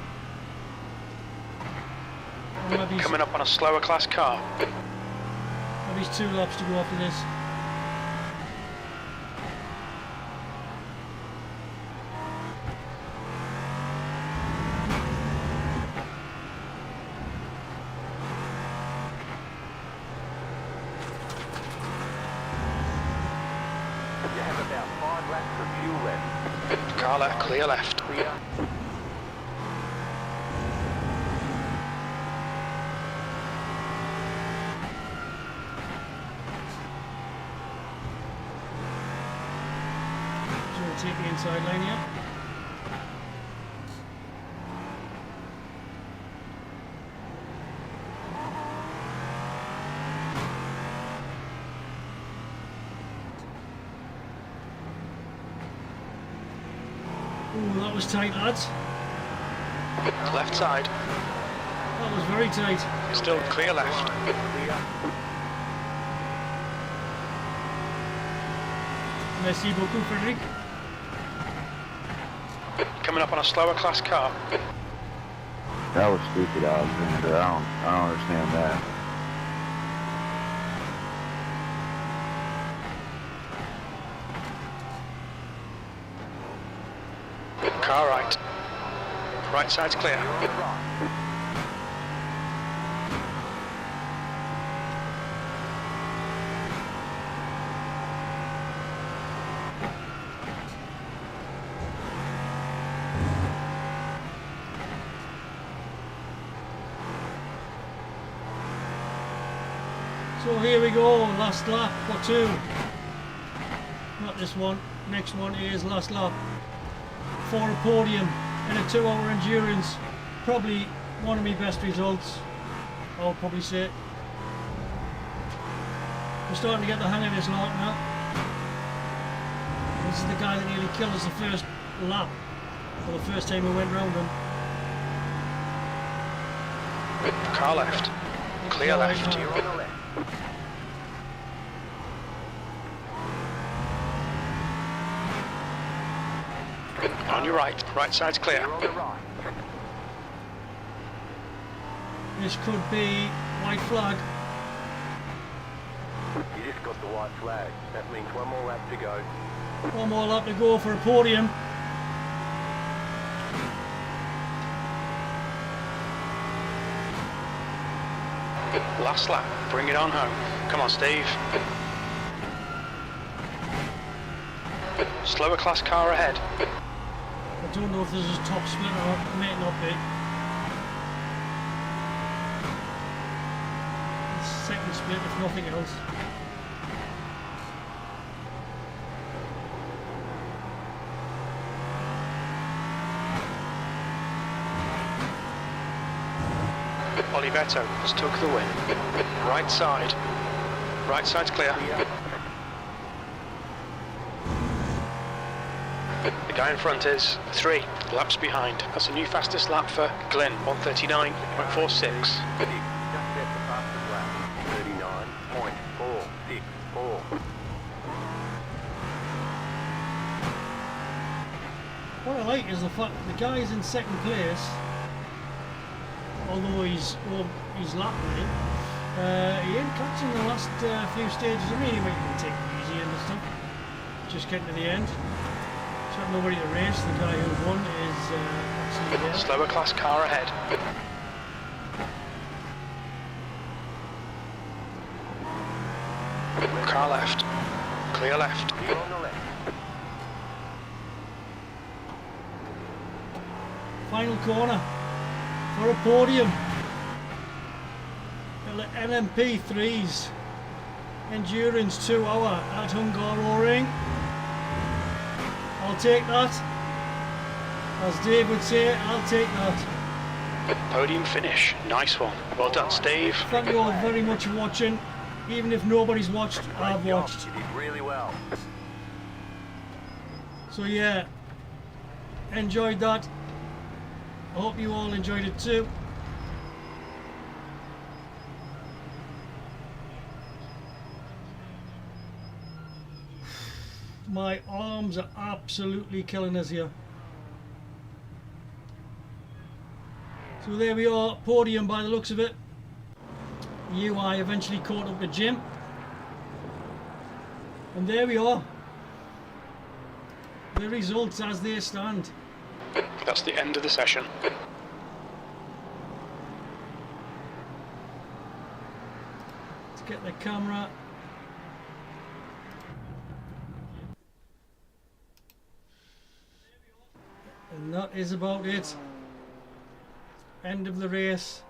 Or maybe it's- Coming up on a slower class car. maybe it's 2 laps to go after this. You have about 5 laps of fuel left. Car left, clear left. Clear. So we'll take the inside lane here. Ooh, that was tight, lads. Left side. That was very tight. Still clear left. Clear. Merci beaucoup, Frederick. Coming up on a slower class car. That was stupid, Alexander. I don't understand that. Car right. Right side's clear. On the right. So here we go, last lap for 2. Not this one, next one is last lap. For a podium in a 2-hour endurance. Probably one of my best results, I'll probably say. We're starting to get the hang of this lot now. This is the guy that nearly killed us the first lap, or the first time we went round him. Car left. Clear left. You're on the left. On your right. Right side's clear. You're on the right. This could be white flag. You just got the white flag. That means one more lap to go. One more lap to go for a podium. Last lap. Bring it on home. Come on, Steve. Slower class car ahead. I don't know if this is top split or it may not be. It's second split if nothing else. Olivetto has took the win. Right side. Right side's clear. The guy in front is 3 laps behind. That's a new fastest lap for Glenn, 1:39.46. Just set the fastest lap. 39.46. guy's in second place, although he's lapping it. He ain't catching the last few stages. I mean, he might even take it easy and stuff. Just getting to the end. So I don't know where to race. The guy who won is actually there. Slower class car ahead. Car left. Clear left. Clear on the left. Final corner for a podium. The LMP3's Endurance 2 hour at hungaroring. I'll take that. As Dave would say, I'll take that. Podium finish. Nice one. Well done, Steve. Thank you all very much for watching. Even if nobody's watched, I've Great job. watched. You did really well. So yeah, enjoyed that. I hope you all enjoyed it too. My arms are absolutely killing us here. So there we are, podium by the looks of it. UI eventually caught up with Jim. And there we are. The results as they stand. That's the end of the session. Let's get the camera. And that is about it. End of the race.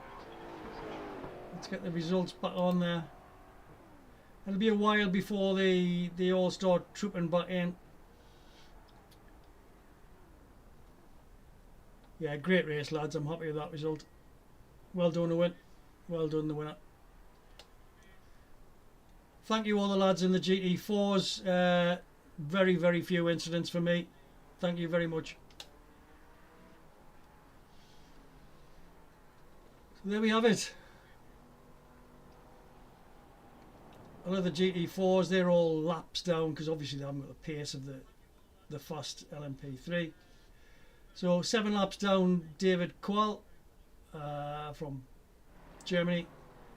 Let's get the results back on there. It'll be a while before they all start trooping back in. Yeah, great race, lads. I'm happy with that result. Well done, the win. Well done, the winner. Thank you all the lads in the GT4s. Very, very few incidents for me. Thank you very much. So there we have it. I know the GT4s, they're all laps down because obviously they haven't got the pace of the fast LMP3. So 7 laps down, David Qual from Germany.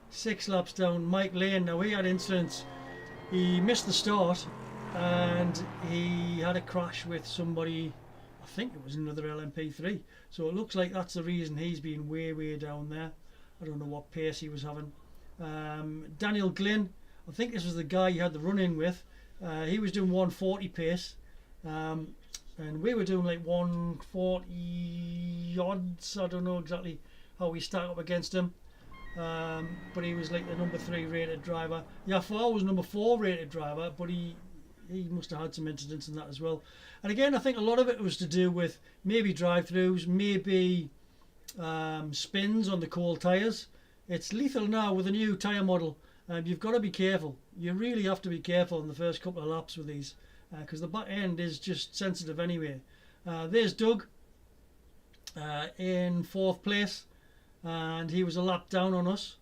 6 laps down, Mike Lane. Now he had incidents. He missed the start and he had a crash with somebody. I think it was another LMP3. So it looks like that's the reason he's been way down there. I don't know what pace he was having. Daniel Glynn, I think this was the guy he had the run-in with. He was doing 140 pace. And we were doing like 140 odds. I don't know exactly how we stack up against him. But he was like the number 3 rated driver. Jafar was number 4 rated driver, but he must have had some incidents in that as well. And again, I think a lot of it was to do with maybe drive-throughs, maybe spins on the cold tyres. It's lethal now with a new tyre model. You've got to be careful. You really have to be careful in the first couple of laps with these, because the back end is just sensitive anyway. There's Doug in 4th place, and he was a lap down on us.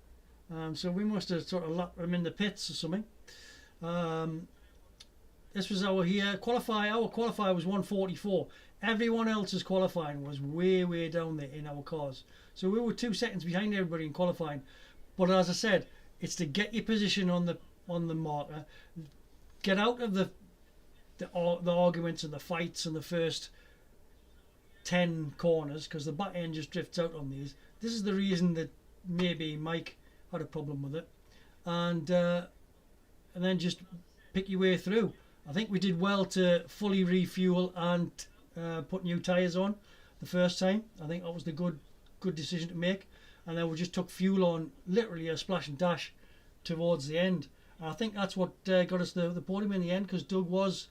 So we must have sort of lapped him in the pits or something. This was our qualifier. Our qualifier was 144. Everyone else's qualifying was way down there in our cars. So we were 2 seconds behind everybody in qualifying. But as I said, it's to get your position on the marker, get out of the arguments and the fights and the first 10 corners, because the back end just drifts out on these. This is the reason that maybe Mike had a problem with it, and then just pick your way through. I think we did well to fully refuel and put new tyres on the first time. I think that was the good decision to make. And then we just took fuel on literally a splash and dash towards the end. And I think that's what got us the podium in the end, because Doug was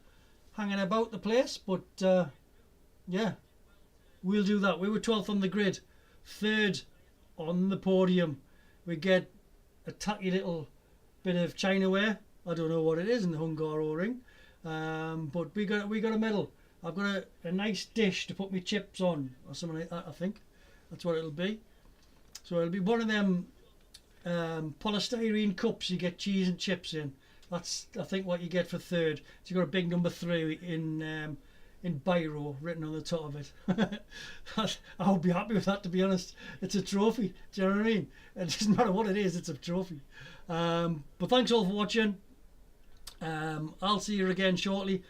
hanging about the place. But yeah, we'll do that. We were 12th on the grid, 3rd on the podium. We get a tacky little bit of Chinaware. I don't know what it is in the hungaroring, but we got a medal. I've got a nice dish to put my chips on or something like that. I think that's what it'll be. So it'll be one of them polystyrene cups you get cheese and chips in. That's, I think, what you get for 3rd. So you got a big number 3 in in biro written on the top of it. I'll be happy with that, to be honest. It's a trophy. Do you know what I mean? It doesn't matter what it is, it's a trophy. But thanks all for watching. I'll see you again shortly.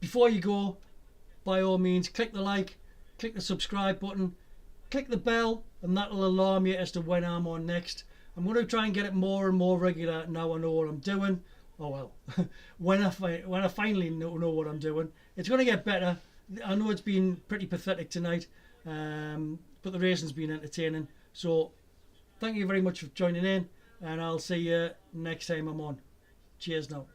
Before you go, by all means, click the like, click the subscribe button, click the bell, and that'll alarm you as to when I'm on next. I'm going to try and get it more and more regular now I know what I'm doing. Oh well, when I finally know what I'm doing, it's going to get better. I know it's been pretty pathetic tonight, but the racing's been entertaining. So thank you very much for joining in, and I'll see you next time I'm on. Cheers now.